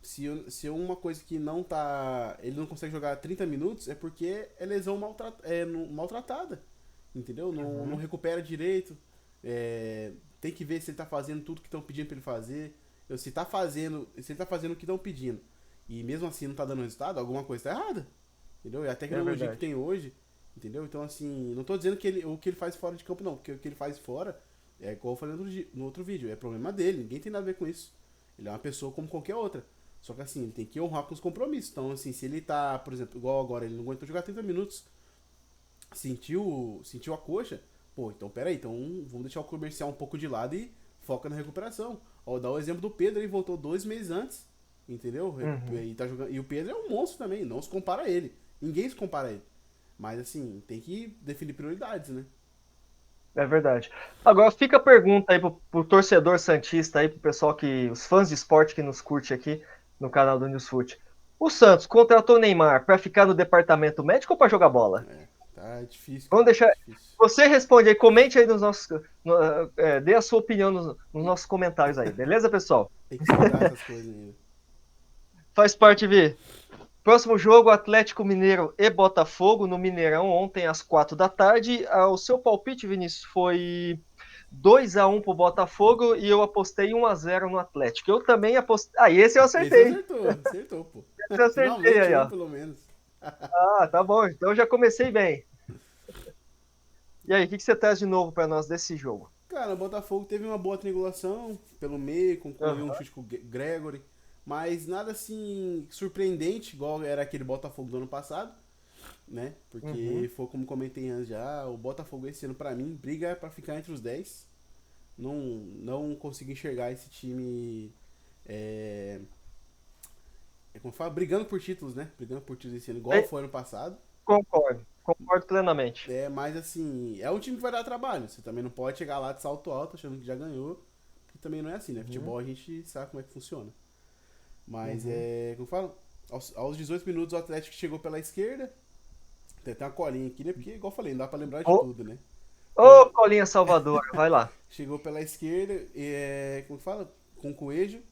Se uma coisa que não tá. Ele não consegue jogar 30 minutos, é porque é lesão maltratada. Entendeu? Não Uhum. recupera direito. Tem que ver se ele tá fazendo tudo que estão pedindo pra ele fazer. Se ele tá fazendo o que estão pedindo e mesmo assim não tá dando resultado, alguma coisa tá errada. Entendeu? E a É tecnologia que verdade. tem hoje, entendeu? Então, assim, não tô dizendo o que ele faz fora de campo, não. Porque o que ele faz fora, é igual eu falei no outro vídeo, é problema dele, ninguém tem nada a ver com isso. Ele é uma pessoa como qualquer outra. Só que, assim, ele tem que honrar com os compromissos. Então, assim, se ele tá, por exemplo, igual agora, ele não aguentou jogar 30 minutos, sentiu a coxa, pô, então peraí, então vamos deixar o comercial um pouco de lado e foca na recuperação. Ó, dá o exemplo do Pedro, ele voltou 2 meses antes, entendeu? Uhum. E, tá jogando, e o Pedro é um monstro também, não se compara a ele. Ninguém se compara a ele. Mas assim, tem que definir prioridades, né? É verdade. Agora fica a pergunta aí pro torcedor santista aí, pro pessoal os fãs de esporte que nos curte aqui no canal do Newsfoot. O Santos contratou o Neymar para ficar no departamento médico ou para jogar bola? É, tá difícil, Vamos cara, deixar. difícil. Você responde aí, comente aí nos nossos. Dê a sua opinião nos nossos comentários aí, beleza, pessoal? Tem que estudar essas coisas ainda. Faz parte, Vi. Próximo jogo, Atlético Mineiro e Botafogo no Mineirão, ontem às 4 da tarde. O seu palpite, Vinícius, foi 2-1 pro Botafogo e eu apostei 1-0 no Atlético. Eu também apostei. Ah, esse eu Esse acertei. acertou, pô. Esse eu acertei Finalmente aí, um, ó. pelo menos. Ah, tá bom. Então eu já comecei bem. E aí, o que você traz de novo para nós desse jogo? Cara, o Botafogo teve uma boa triangulação pelo meio, concluiu um Aham. chute com o Gregory, mas nada assim surpreendente, igual era aquele Botafogo do ano passado, né? Uhum. Porque foi como comentei antes já, o Botafogo esse ano pra mim briga pra ficar entre os 10. Não consigo enxergar esse time é, como fala, brigando por títulos, né? Brigando por títulos esse ano, igual É, foi ano passado. concordo plenamente. Mas assim, é um time que vai dar trabalho. Você também não pode chegar lá de salto alto achando que já ganhou. Que também não é assim, né? Uhum. Futebol a gente sabe como é que funciona. Mas Uhum. como fala, aos 18 minutos o Atlético chegou pela esquerda. Tem até uma colinha aqui, né? Porque, igual eu falei, não dá pra lembrar de Ô, tudo, né? ô, Colinha Salvador, vai lá. Chegou pela esquerda, como que fala? Com o Coelho.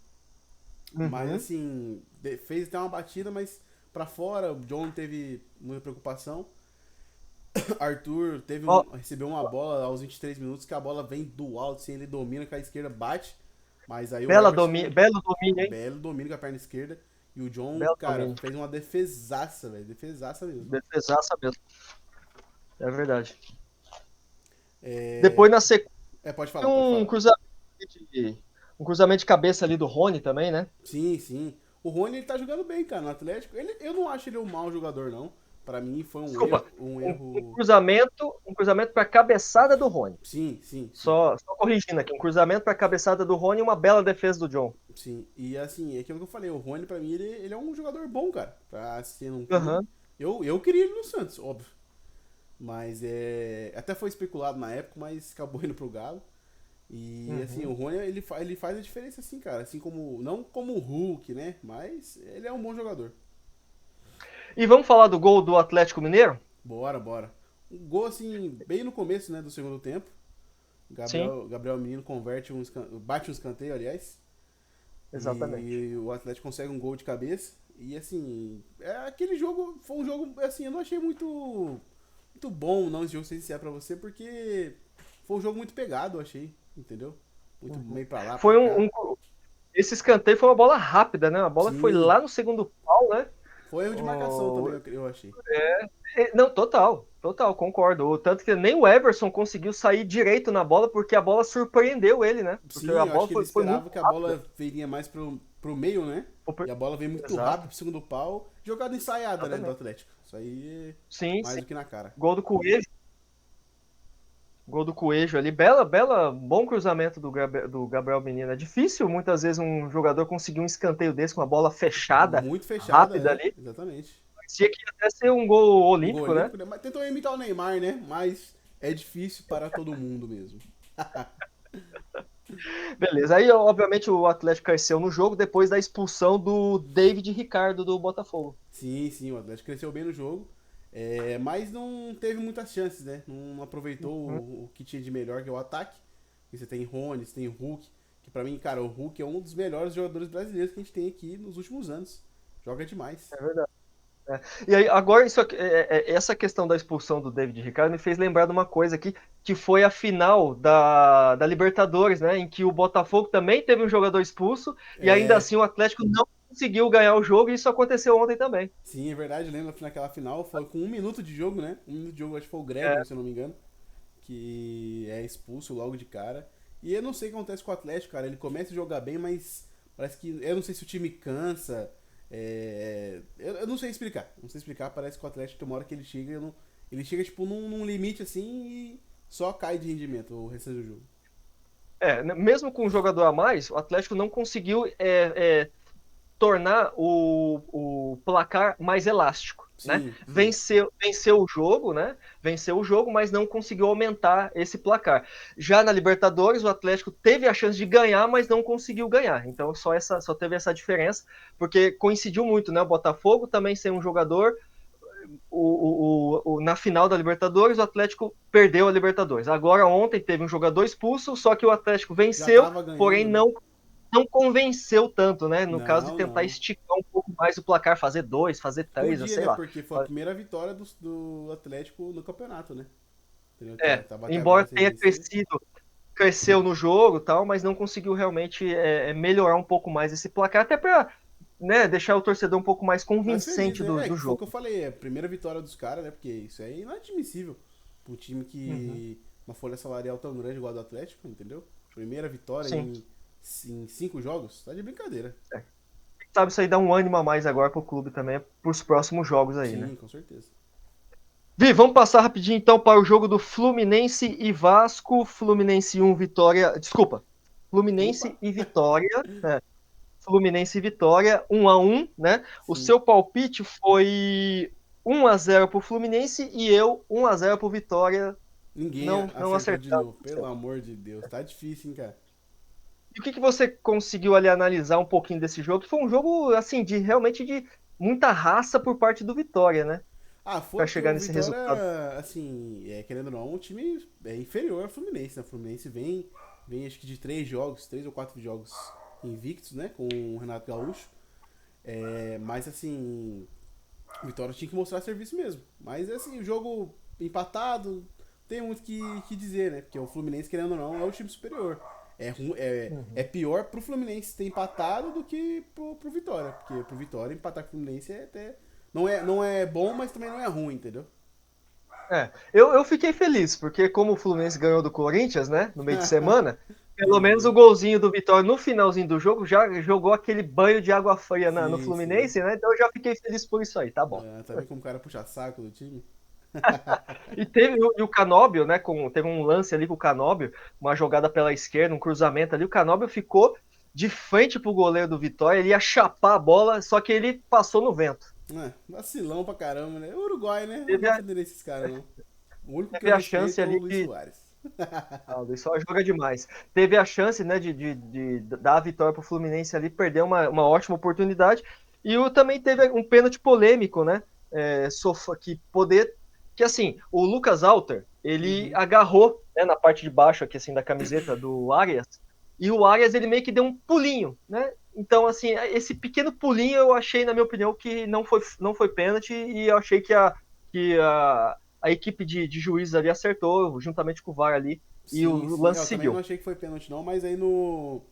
Mas Uhum. assim, fez até uma batida, mas pra fora. O John teve muita preocupação. Arthur Ó, recebeu uma bola aos 23 minutos, que a bola vem do alto, assim, ele domina com a esquerda, bate. Mas aí o Everson, belo domínio, hein? belo domínio com a perna esquerda. E o John, Belo cara, domínio. fez uma defesaça, velho. Defesaça mesmo. Defesaça mesmo. É verdade. É, Depois, na sequência, pode falar, pode um falar. cruzamento de, um cruzamento de cabeça ali do Rony também, né? Sim, sim. O Rony, ele tá jogando bem, cara, no Atlético. Eu não acho ele um mau jogador, não. Pra mim foi um erro. Desculpa. Um Um erro. cruzamento, um cruzamento para a cabeçada do Rony. Sim, sim, sim. Só corrigindo aqui, um cruzamento para a cabeçada do Rony e uma bela defesa do John. Sim, e assim, é aquilo que eu falei, o Rony pra mim ele é um jogador bom, cara, pra ser num clube. Aham. Eu queria ele no Santos, óbvio. Mas até foi especulado na época, mas acabou indo pro Galo. E assim, o Uhum. Rony ele faz a diferença assim, cara. Assim como. Não como o Hulk, né? Mas ele é um bom jogador. E vamos falar do gol do Atlético Mineiro? Bora, bora. Um gol assim, bem no começo, né, do segundo tempo. Sim, Gabriel Menino bate um escanteio, aliás. exatamente. E o Atlético consegue um gol de cabeça. E assim, aquele jogo foi um jogo assim, eu não achei muito bom, não, esse jogo ser sincero pra você, porque foi um jogo muito pegado, eu achei, entendeu? Muito Uhum. meio pra lá, pra Foi cá. esse escanteio foi uma bola rápida, né? A bola foi Sim, lá no segundo pau, né? foi erro de marcação também, O- eu achei. Não, total, concordo. Tanto que nem o Everson conseguiu sair direito na bola porque a bola surpreendeu ele, né? Porque Sim, a eu acho bola que ele foi muito esperava que a rápida. bola viria mais pro meio, né? E a bola veio muito rápido Exato, pro segundo pau. Jogada ensaiada, né, do exatamente. Atlético. Isso aí Sim, mais sim. do que na cara. Gol do Coelho. Gol do Coelho ali. Bom cruzamento do Gabriel Menino. É difícil muitas vezes um jogador conseguir um escanteio desse com a bola fechada, Muito fechada, rápida ali. exatamente. Parecia que ia até ser um gol Um gol olímpico, né? olímpico, né? Mas tentou imitar o Neymar, né? Mas é difícil para todo mundo mesmo. Beleza. Aí, obviamente, o Atlético cresceu no jogo depois da expulsão do David Ricardo do Botafogo. Sim, sim, o Atlético cresceu bem no jogo. Mas não teve muitas chances, né? Não aproveitou Uhum. o que tinha de melhor, que é o ataque. E você tem Rony, você tem Hulk. Que pra mim, cara, o Hulk é um dos melhores jogadores brasileiros que a gente tem aqui nos últimos anos. Joga demais. É verdade. É. E aí, agora, essa questão da expulsão do David Ricardo me fez lembrar de uma coisa aqui. que foi a final da Libertadores, né? Em que o Botafogo também teve um jogador expulso e ainda É, assim o Atlético não conseguiu ganhar o jogo e isso aconteceu ontem também. sim, é verdade. Lembro que naquela final foi com 1 minuto de jogo, né? 1 minuto de jogo, acho que foi o Gregory, É, se eu não me engano, que é expulso logo de cara. E eu não sei o que acontece com o Atlético, cara. Ele começa a jogar bem, mas parece que. Eu não sei se o time cansa. Eu não sei explicar. Não sei explicar. Parece que o Atlético tem uma hora que ele chega. Ele chega, tipo, num limite assim e só cai de rendimento o restante do jogo. mesmo com um jogador a mais, o Atlético não conseguiu tornar o placar mais elástico, né? Sim, sim. Venceu o jogo, né? Venceu o jogo, mas não conseguiu aumentar esse placar. Já na Libertadores, o Atlético teve a chance de ganhar, mas não conseguiu ganhar. Então só teve essa diferença, porque coincidiu muito, né? O Botafogo também sem um jogador. Na final da Libertadores, o Atlético perdeu a Libertadores. Agora, ontem, teve um jogador expulso, só que o Atlético Já venceu, tava porém ganhando, né? não convenceu tanto, né? No caso de Não, tentar não. esticar um pouco mais o placar, fazer dois, fazer três, Podia, sei né? lá. Porque foi a primeira vitória do Atlético no campeonato, né? Entendeu? Tava até agora Embora sem tenha vencer. cresceu no jogo e tal, mas não conseguiu realmente melhorar um pouco mais esse placar, até para, né, deixar o torcedor um pouco mais Mas feliz, convincente né? É, do que foi o que jogo. eu falei, é a primeira vitória dos caras, né? Porque isso é inadmissível pra um time Uhum. que. Uma folha salarial tão grande igual a do Atlético, entendeu? Primeira vitória Sim. em 5 jogos, tá de brincadeira. É. Sabe, isso aí dá um ânimo a mais agora pro clube também, pros próximos jogos aí, né? Sim, com certeza. Vi, vamos passar rapidinho então para o jogo do Fluminense e Vasco. Fluminense 1, Vitória. Desculpa. Opa! Fluminense e Vitória. Fluminense e Vitória, 1-1, né? O Sim. seu palpite foi 1-0 para o Fluminense e eu 1-0 para o Vitória. Ninguém Não acertou de acertamos. novo, pelo amor de Deus. Tá difícil, hein, cara? E o que você conseguiu ali analisar um pouquinho desse jogo? Que foi um jogo assim de realmente de muita raça por parte do Vitória, né? Ah, Para foi porque chegar o nesse Vitória, resultado. assim, querendo ou não, um time inferior ao Fluminense, né? O Fluminense vem acho que de 3 jogos, 3 ou 4 jogos invictos, né? Com o Renato Gaúcho. Mas assim, o Vitória tinha que mostrar serviço mesmo. Mas assim, o jogo empatado, tem muito que dizer, né? Porque o Fluminense, querendo ou não, é o time superior. É Uhum. pior pro Fluminense ter empatado do que pro Vitória. Porque pro Vitória empatar com o Fluminense é até. Não é bom, mas também não é ruim, entendeu? Eu fiquei feliz, porque como o Fluminense ganhou do Corinthians, né, no meio de semana, pelo menos o Entendi. golzinho do Vitória no finalzinho do jogo já jogou aquele banho de água fria no Sim, sim. Fluminense, né? Então eu já fiquei feliz por isso aí, tá bom. Ah, tá vendo como o cara puxa saco do time? E teve o Canóbio, né? Teve um lance ali com o Canóbio, uma jogada pela esquerda, um cruzamento ali. O Canóbio ficou de frente pro goleiro do Vitória, ele ia chapar a bola, só que ele passou no vento. Vacilão pra caramba, né? Uruguai, né? Não Teve dá a, pra entender esses caras, não. O único que eu teve a chance respeito é o ali Luiz de. Soares. Ah, o Luiz só joga demais. Teve a chance, né, de dar a vitória para o Fluminense ali, perder uma ótima oportunidade. E também teve um pênalti polêmico, né? Que poder. Que assim, o Lucas Alter, ele Uhum. agarrou, né, na parte de baixo aqui, assim, da camiseta do Arias, e o Arias, ele meio que deu um pulinho, né? Então, assim, esse pequeno pulinho eu achei, na minha opinião, que não foi pênalti, e eu achei que a equipe de juízes ali acertou, juntamente com o VAR ali, e Sim, o sim. lance Eu também não seguiu. achei que foi pênalti, não, mas aí no.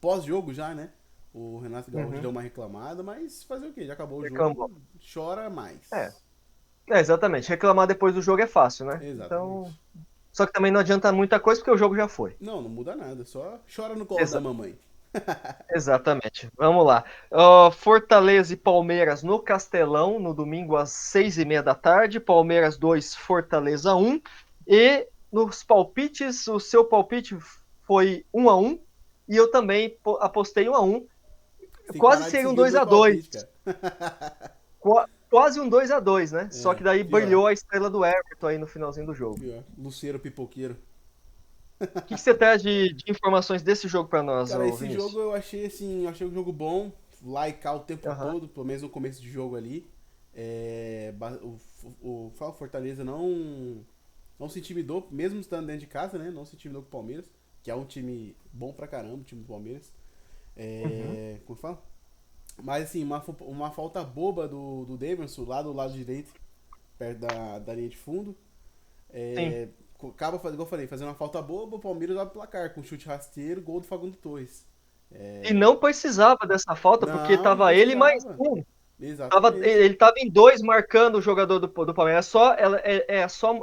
Pós-jogo já, né? O Renato Gaúcho Uhum. deu uma reclamada, mas fazer o quê? Já acabou o Reclamou. jogo, chora É, mais. exatamente. Reclamar depois do jogo é fácil, né? Então. Exatamente. Só que também não adianta muita coisa porque o jogo já foi. Não, não muda nada, só chora no colo da Exa- mamãe. exatamente. Vamos lá. Fortaleza e Palmeiras no Castelão, no domingo às 6h30 da tarde. Palmeiras 2, Fortaleza 1. E nos palpites, o seu palpite foi 1-1. E eu também apostei 1-1. Você tem que Quase parar de seria um seguir o dois meu a dois palpite, cara. Quase um 2-2, né? Só É, que daí pior. brilhou a estrela do Everton aí no finalzinho do jogo. Pior. Luceiro pipoqueiro. O que você traz de informações desse jogo para nós, Cara, esse jogo Vinícius? eu achei assim, eu achei um jogo bom, lá e cá o tempo Aham. todo, pelo menos no começo de jogo ali. O Fortaleza não se intimidou, mesmo estando dentro de casa, né? Não se intimidou com o Palmeiras, que é um time bom pra caramba, o time do Palmeiras. Uhum. Como fala? Mas assim, uma falta boba do Davidson lá do lado direito, perto da linha de fundo. Sim. acaba, igual eu falei, fazendo uma falta boba, o Palmeiras abre o placar com chute rasteiro, gol do Facundo Torres. E não precisava dessa falta, porque Não tava ele mais precisava. um. Exatamente. Ele tava em dois marcando o jogador do Palmeiras. É só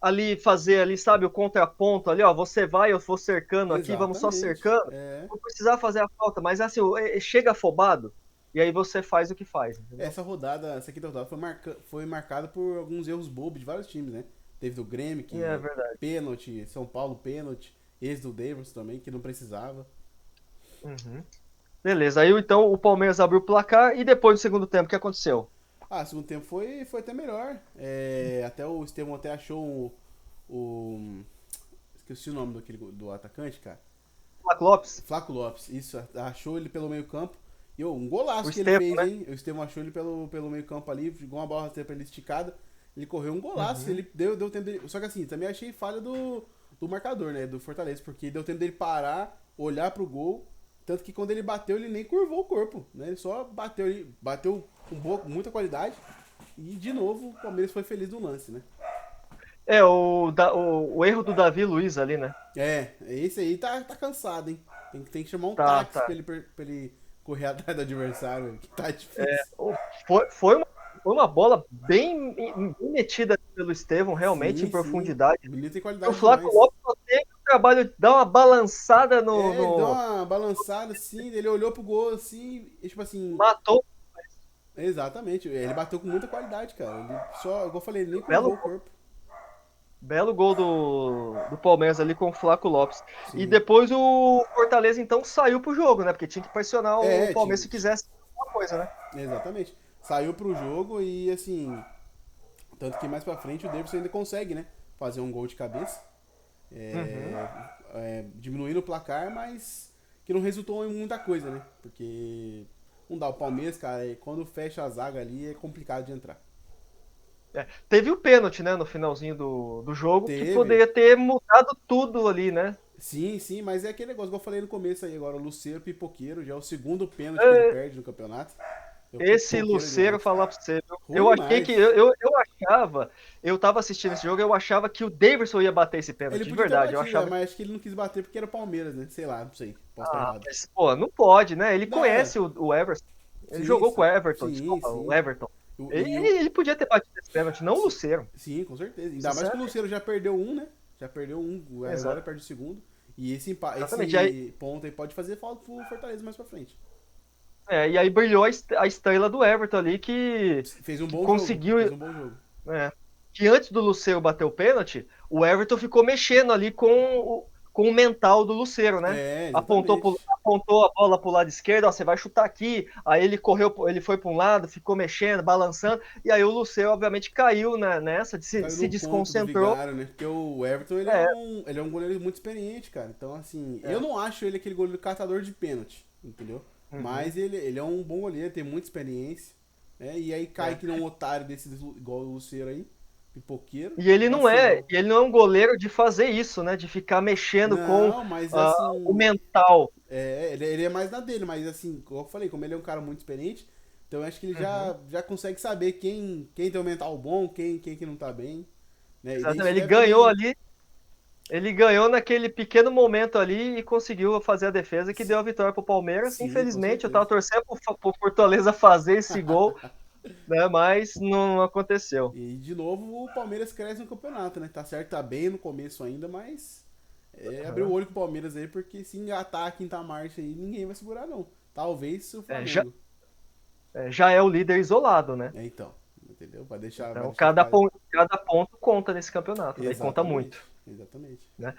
ali fazer ali, sabe, o contraponto ali, ó. Você vai, eu vou cercando aqui, vamos só Exatamente. cercando. É. Não precisava fazer a falta, mas assim, chega afobado, e aí você faz o que faz, entendeu? Essa quinta rodada foi marcada por alguns erros bobos de vários times, né? Teve do Grêmio, E é que verdade. pênalti, São Paulo pênalti, esse do Davidson também, que não precisava. Uhum. Beleza, aí então o Palmeiras abriu o placar e depois no segundo tempo, o que aconteceu? Ah, segundo tempo foi até melhor. Até o Estevão até achou esqueci o nome do atacante, cara. Flaco Lopes, Flaco Lopes, isso, achou ele pelo meio campo. E um o golaço que ele Estevão, fez, né? hein? O Estevão achou ele pelo meio campo ali, jogou uma bola até pra ele esticada. Ele correu um golaço, Uhum. ele deu tempo dele. Só que assim, também achei falha do marcador, né? Do Fortaleza, porque deu tempo dele parar, olhar pro gol. Tanto que quando ele bateu, ele nem curvou o corpo, né? Ele só bateu com muita qualidade. E de novo, o Palmeiras foi feliz no lance, né? O erro do Davi Luiz ali, né? Esse aí tá cansado, hein? Tem que chamar um Tá, táxi tá. pra ele correr atrás do adversário, que tá difícil. Foi, foi, uma, foi uma bola bem metida pelo Estevão, realmente, em Sim, sim. profundidade. O menino tem O qualidade Flaco demais. Lopes só tem o trabalho de dar uma balançada Ele deu uma balançada assim, ele olhou pro gol assim, e tipo assim. Matou Exatamente, ele bateu com muita qualidade, cara. Ele só, igual eu falei, ele nem um belo, curvou o corpo. belo gol do Palmeiras ali com o Flaco Lopes. E Sim. depois o Fortaleza, então, saiu pro jogo, né? Porque tinha que pressionar o Palmeiras Tinha. se quisesse alguma coisa, né? Exatamente. Saiu pro jogo e assim. Tanto que mais pra frente o Davidson ainda consegue, né? Fazer um gol de cabeça. Uhum. Diminuindo o placar, mas que não resultou em muita coisa, né? Porque não dá o Palmeiras, cara, e quando fecha a zaga ali é complicado de entrar. Teve o pênalti, né, no finalzinho do jogo, que Teve. poderia ter mudado tudo ali, né? Sim, sim, mas é aquele negócio que eu falei no começo aí agora, o Luceiro pipoqueiro, já é o segundo pênalti que ele É, perde no campeonato. É o esse pipoqueiro Luceiro, demais. falar pra você, Ruim eu achei que. demais. Eu achava, eu tava assistindo esse jogo, eu achava que o Davidson ia bater esse Ele pênalti, de podia ter verdade. Eu batido, achava. mas acho que ele não quis bater porque era o Palmeiras, né? Sei lá, não sei. Posso estar Ah, errado. mas, pô, não pode, né? Ele Não, conhece o Everton. Ele sim, jogou com o sim. Everton, Sim, desculpa, o sim. Everton. Ele, E o, ele podia ter batido esse pênalti, não o sim, Luceiro. sim, com certeza. Ainda mais que o Sinceramente. Luceiro já perdeu um, né? Já perdeu um, agora Exato, perde o segundo. E exatamente. Aí, esse ponto aí pode fazer falta pro Fortaleza mais pra frente. e aí brilhou a estrela do Everton ali Fez um que bom jogo. conseguiu. Fez um bom jogo. É, que antes do Lucero bater o pênalti, o Everton ficou mexendo ali com o mental do Lucero, né? Exatamente. Apontou a bola pro lado esquerdo, ó, você vai chutar aqui. Aí ele correu, ele foi para um lado, ficou mexendo, balançando. E aí o Lucero, obviamente, caiu nessa, Caiu se no conto do desconcentrou. Vigário, né? Porque o Everton, É, ele é um goleiro muito experiente, cara. Então, assim, eu é. não acho ele aquele goleiro catador de pênalti, entendeu? Uhum, Mas ele é um bom goleiro, tem muita experiência. Né? E aí cai é. que nem um otário desse, igual o Luceiro aí, pipoqueiro, E vacilão. ele não é um goleiro de fazer isso, né? De ficar mexendo com Não, mas o assim, mental. ele é mais na dele, mas assim, como eu falei, como ele é um cara muito experiente, então eu acho que ele Uhum. já consegue saber quem tem o mental bom, quem que não tá bem, né? E Exatamente. isso Ele deve ganhou também. ali. Ele ganhou naquele pequeno momento ali e conseguiu fazer a defesa que deu a vitória para o Palmeiras. Sim, com Infelizmente, eu estava certeza. torcendo para o Fortaleza fazer esse gol, né? Mas não aconteceu. E de novo o Palmeiras cresce no campeonato, né? Tá certo, tá bem no começo ainda, mas abriu o Uhum. olho com o Palmeiras aí, porque se engatar a quinta marcha aí, ninguém vai segurar, não. Talvez o É, já, Flamengo. já é o líder isolado, né? Então, entendeu? Vai Então, deixar ficar. cada ponto conta nesse campeonato, né? E conta muito, Exatamente, exatamente. né?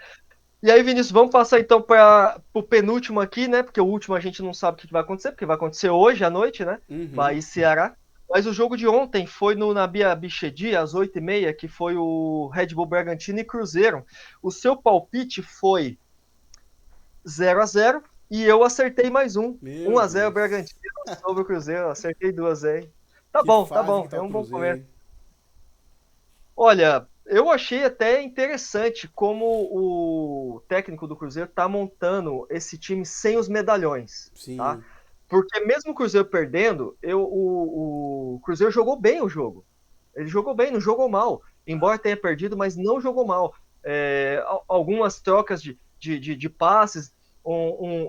E aí, Vinícius, vamos passar então para o penúltimo aqui, né? Porque o último a gente não sabe o que vai acontecer, porque vai acontecer hoje à noite, né? Uhum. Bahia e Ceará. Mas o jogo de ontem foi no Nabia Bichedi, às 8h30, que foi o Red Bull Bragantino e Cruzeiro. O seu palpite foi 0-0 e eu acertei mais um. um Meu a 0 Deus. Bragantino sobre o Cruzeiro. Acertei duas aí. Que Tá fase que bom. tá É o um bom Cruzeiro, começo. hein? Olha, eu achei até interessante como o técnico do Cruzeiro está montando esse time sem os medalhões, tá? Sim. Porque mesmo o Cruzeiro perdendo, o Cruzeiro jogou bem o jogo. Ele jogou bem, não jogou mal. Embora tenha perdido, mas não jogou mal. algumas trocas de passes.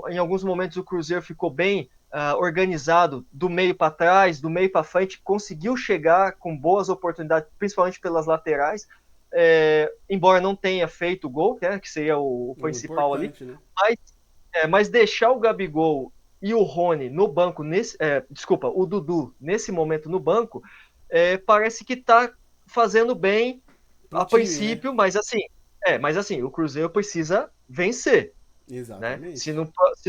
Em alguns momentos o Cruzeiro ficou bem organizado do meio para trás, do meio para frente, conseguiu chegar com boas oportunidades, principalmente pelas laterais, embora não tenha feito o gol, né, que seria o principal ali, né? mas deixar o Gabigol e o Rony no banco, desculpa, o Dudu nesse momento no banco, parece que está fazendo bem Pro a time, né? princípio, mas assim, o Cruzeiro precisa vencer, né? Se Exatamente.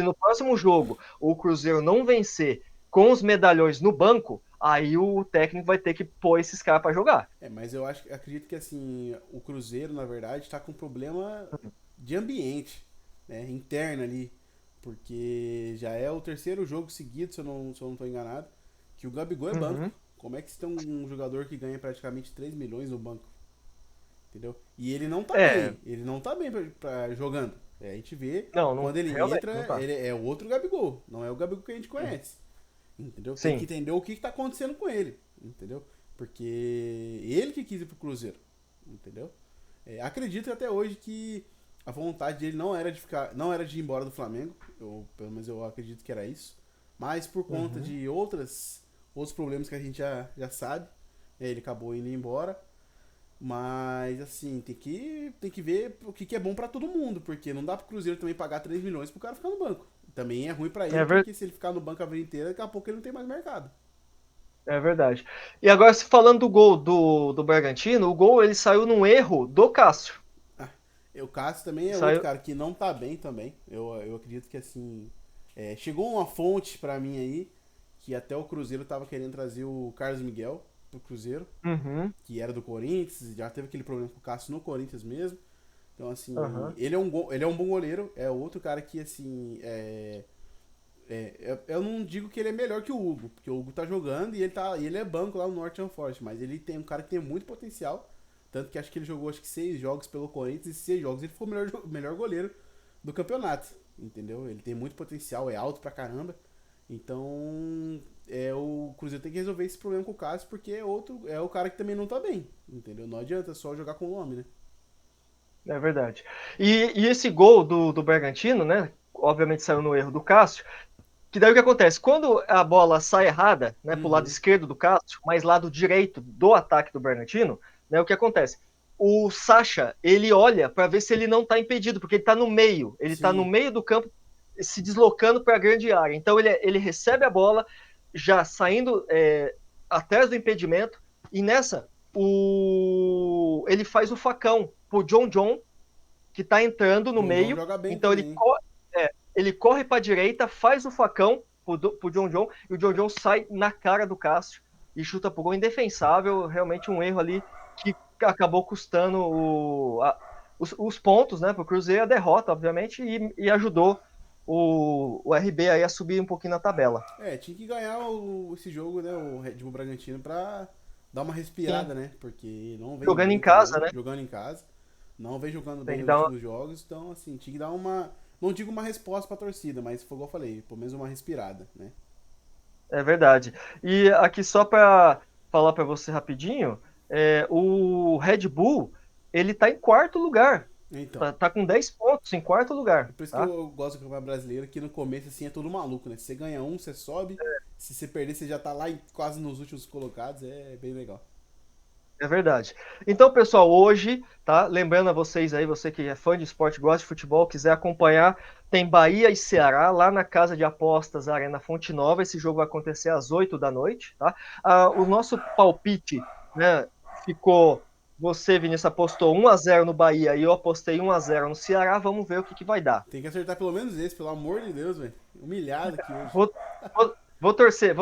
no próximo jogo o Cruzeiro não vencer com os medalhões no banco, aí o técnico vai ter que pôr esses caras para jogar. Mas eu acredito que assim, o Cruzeiro, na verdade, está com um problema de ambiente, né? Interno ali. Porque já é o terceiro jogo seguido, se eu não estou enganado, que o Gabigol é banco. Uhum. Como é que você tem um jogador que ganha praticamente 3 milhões no banco? Entendeu? E ele não tá É, bem. Ele não tá bem jogando. A gente vê, não, quando ele realmente entra, não tá. ele é outro Gabigol. Não é o Gabigol que a gente conhece. Entendeu? Tem que Sim, entender o que tá acontecendo com ele. Entendeu? Porque ele que quis ir pro Cruzeiro. Entendeu? Acredito até hoje que a vontade dele não era de ficar, não era de ir embora do Flamengo. Pelo menos eu acredito que era isso. Mas por conta uhum. de outros problemas que a gente já sabe, ele acabou indo embora. Mas, assim, tem que ver o que é bom pra todo mundo, porque não dá pro Cruzeiro também pagar 3 milhões pro cara ficar no banco. Também é ruim pra ele, É, ver, porque se ele ficar no banco a vida inteira, daqui a pouco ele não tem mais mercado. é verdade. E agora, se falando do gol do Bragantino, o gol ele saiu num erro do Cássio. Ah, o Cássio também é outro Saiu. cara que não tá bem também. Eu acredito que, assim, chegou uma fonte pra mim aí, que até o Cruzeiro tava querendo trazer o Carlos Miguel pro Cruzeiro, Uhum, que era do Corinthians, já teve aquele problema com o Cássio no Corinthians mesmo. Então, assim, uhum. ele é um bom goleiro, é outro cara que, assim, eu não digo que ele é melhor que o Hugo, porque o Hugo tá jogando e ele é banco lá no Nottingham Forest, mas ele tem um cara que tem muito potencial, tanto que acho que ele jogou 6 jogos pelo Corinthians e 6 jogos ele foi o melhor goleiro do campeonato, entendeu? Ele tem muito potencial, é alto pra caramba, então o Cruzeiro tem que resolver esse problema com o Cássio, porque é o cara que também não tá bem, entendeu? Não adianta só jogar com o nome, né? É verdade. E esse gol do Bragantino, né? Obviamente saiu no erro do Cássio. Que daí o que acontece? Quando a bola sai errada, né, pro lado Uhum. esquerdo do Cássio, mas lado direito do ataque do Bragantino, né, o que acontece? O Sacha, ele olha para ver se ele não está impedido, porque ele está no Sim. meio do campo, se deslocando para a grande área. Então ele recebe a bola, já saindo atrás do impedimento, e nessa ele faz o facão pro John, que está entrando no John John meio, joga bem então também. ele corre para a direita, faz o facão pro John, e o John sai na cara do Cássio e chuta pro gol indefensável, realmente um erro ali que acabou custando os pontos, né, pro Cruzeiro, a derrota, obviamente, e ajudou o RB aí a subir um pouquinho na tabela. Tinha que ganhar esse jogo, né? O Red Bull Bragantino pra dar uma Sim, respirada, né? Porque não vem jogando em bem casa, também, né, jogando em casa. Não vem jogando tem bem que nos dar uma... últimos jogos. Então, assim, tinha que dar uma. Não digo uma resposta pra torcida, mas foi igual eu falei, pelo menos uma respirada, né? É verdade. E aqui só para falar para você rapidinho, o Red Bull, ele tá em quarto lugar. Então. Tá com 10 pontos em quarto É lugar, por isso que tá? eu gosto do Campeonato Brasileiro, que no começo, assim, é tudo maluco, né? Se você ganha um, você sobe. Se você perder, você já tá lá quase nos últimos colocados. É bem legal. É verdade. Então, pessoal, hoje, tá? Lembrando a vocês aí, você que é fã de esporte, gosta de futebol, quiser acompanhar, tem Bahia e Ceará lá na Casa de Apostas Arena Fonte Nova. Esse jogo vai acontecer às 8 da noite, tá? O nosso palpite, né, ficou. Você, Vinícius, apostou 1-0 no Bahia e eu apostei 1-0 no Ceará. Vamos ver o que vai dar. Tem que acertar pelo menos esse, pelo amor de Deus, velho. Humilhado aqui hoje. Vou, vou torcer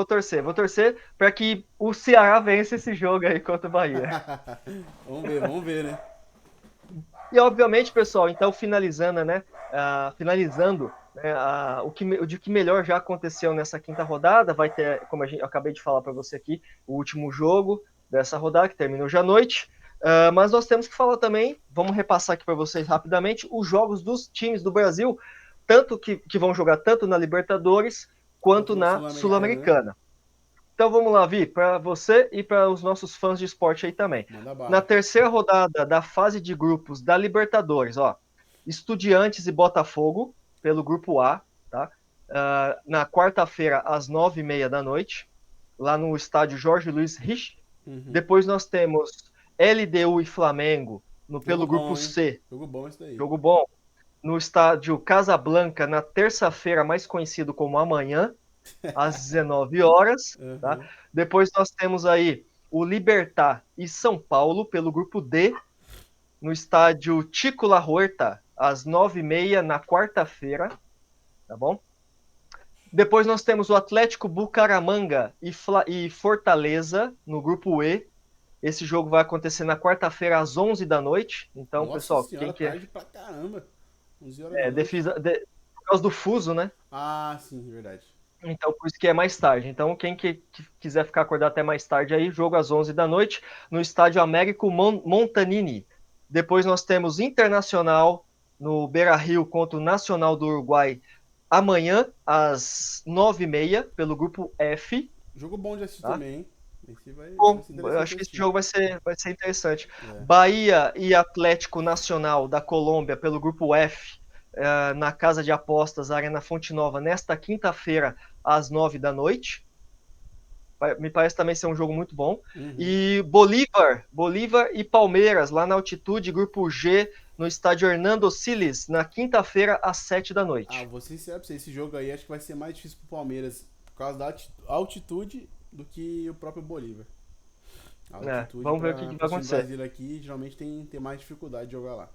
para que o Ceará vença esse jogo aí contra o Bahia. Vamos ver, né? E obviamente, pessoal, então finalizando, né? Finalizando, né, o de que melhor já aconteceu nessa quinta rodada, vai ter, como eu acabei de falar para você aqui, o último jogo dessa rodada que terminou hoje à noite. Mas nós temos que falar também, vamos repassar aqui para vocês rapidamente, os jogos dos times do Brasil, tanto que vão jogar tanto na Libertadores Quanto quanto na na Sul-Americana, né? Sul-Americana. Então vamos lá, Vi, para você e para os nossos fãs de esporte aí também. Manda Na bala. terceira rodada da fase de grupos da Libertadores, ó, Estudiantes e Botafogo, pelo grupo A, tá? Na quarta-feira, às 9h30 da noite, lá no estádio Jorge Luiz Rich. Uhum. Depois nós temos LDU e Flamengo, Jogo pelo grupo bom, hein? C, Jogo bom esse daí. jogo bom, no estádio Casablanca, na terça-feira, mais conhecido como amanhã, às 19 horas. Tá? Uhum. Depois nós temos aí o Libertad e São Paulo, pelo grupo D, no estádio Tico La Huerta, às 9h30 na quarta-feira. Tá bom? Depois nós temos o Atlético Bucaramanga e Fortaleza, no grupo E. Esse jogo vai acontecer na quarta-feira, às 11 da noite. Então, Nossa pessoal, quem senhora, quer. tarde pra caramba. 11 horas da noite. Por causa do fuso, né? Ah, sim, verdade. Então, por isso que é mais tarde. Então, quem quiser ficar acordado até mais tarde aí, jogo às 11 da noite, no estádio Américo Montanini. Depois nós temos Internacional no Beira-Rio contra o Nacional do Uruguai amanhã, às 9h30, pelo grupo F. Jogo bom de assistir Tá? também, hein? Esse vai Bom, ser eu interessante acho de que esse assistir. jogo vai ser interessante. É. Bahia e Atlético Nacional da Colômbia, pelo grupo F, na Casa de Apostas, Arena Fonte Nova, nesta quinta-feira, às 9 da noite. Me parece também ser um jogo muito bom. Uhum. E Bolívar e Palmeiras, lá na altitude, grupo G, no estádio Hernando Siles, na quinta-feira, às 7 da Ah, noite. vou ser sincero pra você, esse jogo aí acho que vai ser mais difícil pro Palmeiras por causa da altitude do que o próprio Bolívar. A altitude Vamos ver o que, para que vai os times acontecer. brasileiros aqui geralmente tem mais dificuldade de jogar lá.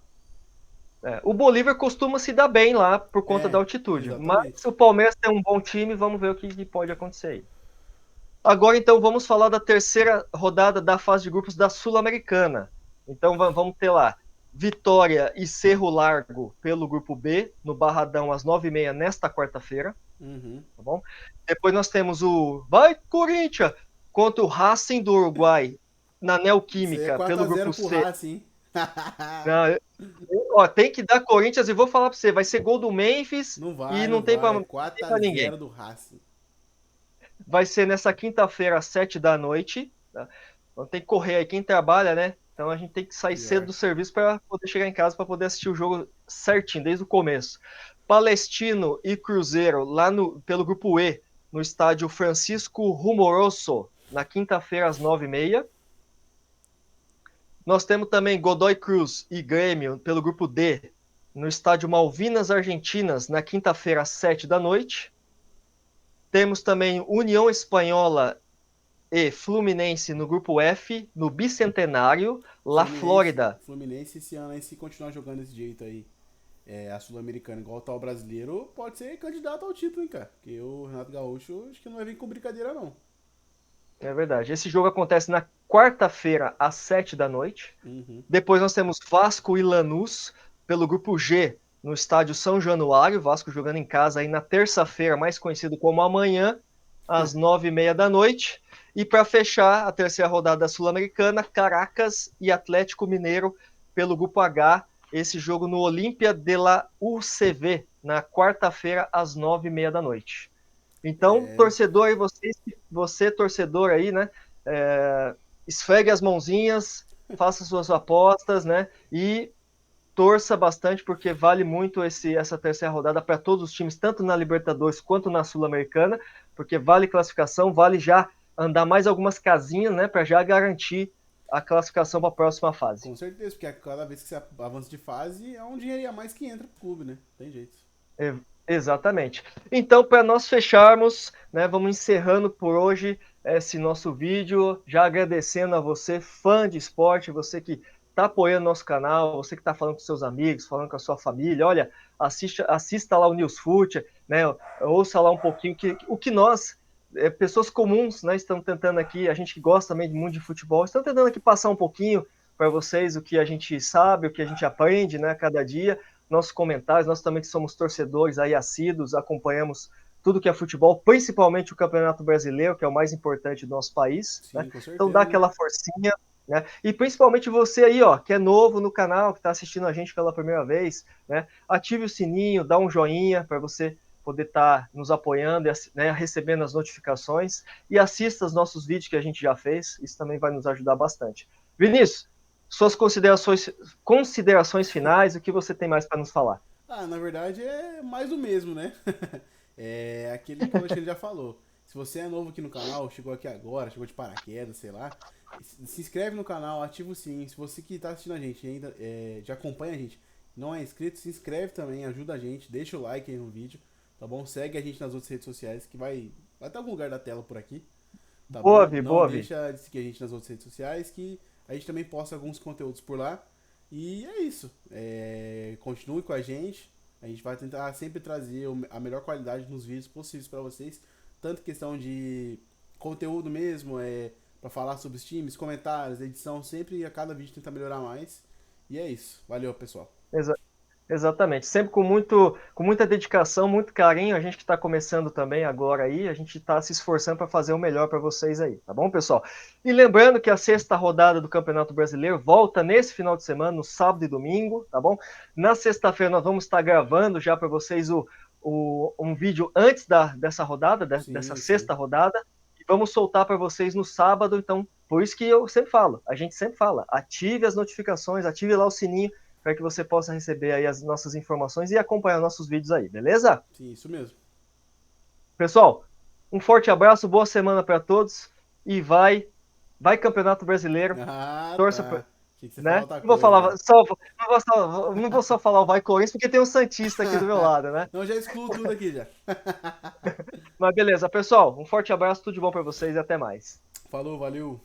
O Bolívar costuma se dar bem lá por conta da É, altitude, mas exatamente. o Palmeiras tem um bom time, vamos ver o que pode acontecer aí. Agora, então, vamos falar da terceira rodada da fase de grupos da Sul-Americana. Então, vamos ter lá Vitória e Cerro Largo pelo grupo B, no Barradão, às 9h30, nesta quarta-feira. Uhum. Tá bom? Depois nós temos o Vai Corinthians contra o Racing do Uruguai na Isso aí é Neoquímica pelo 4x0 grupo pro C. Racing, hein? Não, ó, tem que dar Corinthians e vou falar para você, vai ser gol do Memphis Não e vai, não não tem vai. É para ninguém. 4x0 do Racing. Vai ser nessa quinta-feira, às 7 da noite. Tá? Então tem que correr aí, quem trabalha, né? Então a gente tem que sair cedo Pior. do serviço para poder chegar em casa para poder assistir o jogo certinho, desde o começo. Palestino e Cruzeiro, lá pelo grupo E, no estádio Francisco Rumoroso, na quinta-feira, às 9h30. Nós temos também Godoy Cruz e Grêmio, pelo grupo D, no estádio Malvinas Argentinas, na quinta-feira, às 7 da noite. Temos também União Espanhola e Fluminense no grupo F, no Bicentenário, La Fluminense, Flórida. Fluminense esse ano aí, se continuar jogando desse jeito aí, a Sul-Americana igual tá o brasileiro, pode ser candidato ao título, hein, cara? Porque o Renato Gaúcho acho que não vai vir com brincadeira, não. É verdade. Esse jogo acontece na quarta-feira, às 7 da noite. Uhum. Depois nós temos Vasco e Lanús, pelo grupo G, no estádio São Januário. Vasco jogando em casa aí na terça-feira, mais conhecido como amanhã, às 9h30 da noite. E para fechar a terceira rodada da Sul-Americana, Caracas e Atlético Mineiro, pelo grupo H. Esse jogo no Olímpia de la UCV, na quarta-feira, às 9h30 da noite. Então, É, torcedor aí, você torcedor aí, né? Esfregue as mãozinhas, faça suas apostas, né? E torça bastante, porque vale muito essa terceira rodada para todos os times, tanto na Libertadores quanto na Sul-Americana, porque vale classificação, vale já andar mais algumas casinhas, né? Para já garantir a classificação para a próxima fase. com certeza, porque cada vez que você avança de fase é um dinheiro a mais que entra pro clube, né? Tem jeito. É, exatamente. Então, para nós fecharmos, né, vamos encerrando por hoje esse nosso vídeo, já agradecendo a você, fã de esporte, você que está apoiando nosso canal, você que está falando com seus amigos, falando com a sua família, olha, assista lá o Newsfoot, né, ouça lá um pouquinho o que nós, pessoas comuns, né, estamos tentando aqui, a gente que gosta também muito de futebol, estamos tentando aqui passar um pouquinho para vocês o que a gente sabe, o que a gente aprende, né, a cada dia, nossos comentários, nós também que somos torcedores aí assíduos, acompanhamos tudo que é futebol, principalmente o Campeonato Brasileiro, que é o mais importante do nosso país, né? Sim, com Então dá certeza, né? aquela forcinha, né? E principalmente você aí, ó, que é novo no canal, que está assistindo a gente pela primeira vez, né? Ative o sininho, dá um joinha para você poder estar nos apoiando, né, recebendo as notificações, e assista os nossos vídeos que a gente já fez, isso também vai nos ajudar bastante. Vinícius, suas considerações finais, o que você tem mais para nos falar? Na verdade é mais do mesmo, né? É aquele que ele já falou. Se você é novo aqui no canal, chegou aqui agora, chegou de paraquedas, sei lá, se inscreve no canal, ativa o sininho. Se você que está assistindo a gente ainda já acompanha a gente, não é inscrito, se inscreve também, ajuda a gente, deixa o like aí no vídeo, tá bom? Segue a gente nas outras redes sociais que vai estar em algum lugar da tela por aqui, tá bom? Não deixa de seguir a gente nas outras redes sociais que a gente também posta alguns conteúdos por lá. E é isso. Continue com a gente. A gente vai tentar sempre trazer a melhor qualidade nos vídeos possíveis para vocês. Tanto questão de conteúdo mesmo, para falar sobre os times, comentários, edição, sempre a cada vídeo tentar melhorar mais. E é isso. Valeu, pessoal. Exatamente, sempre com muita dedicação, muito carinho, a gente que está começando também agora aí, a gente está se esforçando para fazer o melhor para vocês aí, tá bom, pessoal? E lembrando que a sexta rodada do Campeonato Brasileiro volta nesse final de semana, no sábado e domingo, tá bom? Na sexta-feira nós vamos estar gravando já para vocês um vídeo antes dessa rodada, dessa sexta rodada, e vamos soltar para vocês no sábado, então, por isso que eu sempre falo, a gente sempre fala, ative as notificações, ative lá o sininho, para que você possa receber aí as nossas informações e acompanhar nossos vídeos aí, beleza? Sim, isso mesmo. Pessoal, um forte abraço, boa semana para todos e vai Campeonato Brasileiro. Torça pra... né? Não vou só falar o vai Corinthians porque tem um santista aqui do meu lado, né? Não, já excluo tudo aqui já. Mas beleza, pessoal, um forte abraço, tudo de bom para vocês e até mais. Falou, valeu.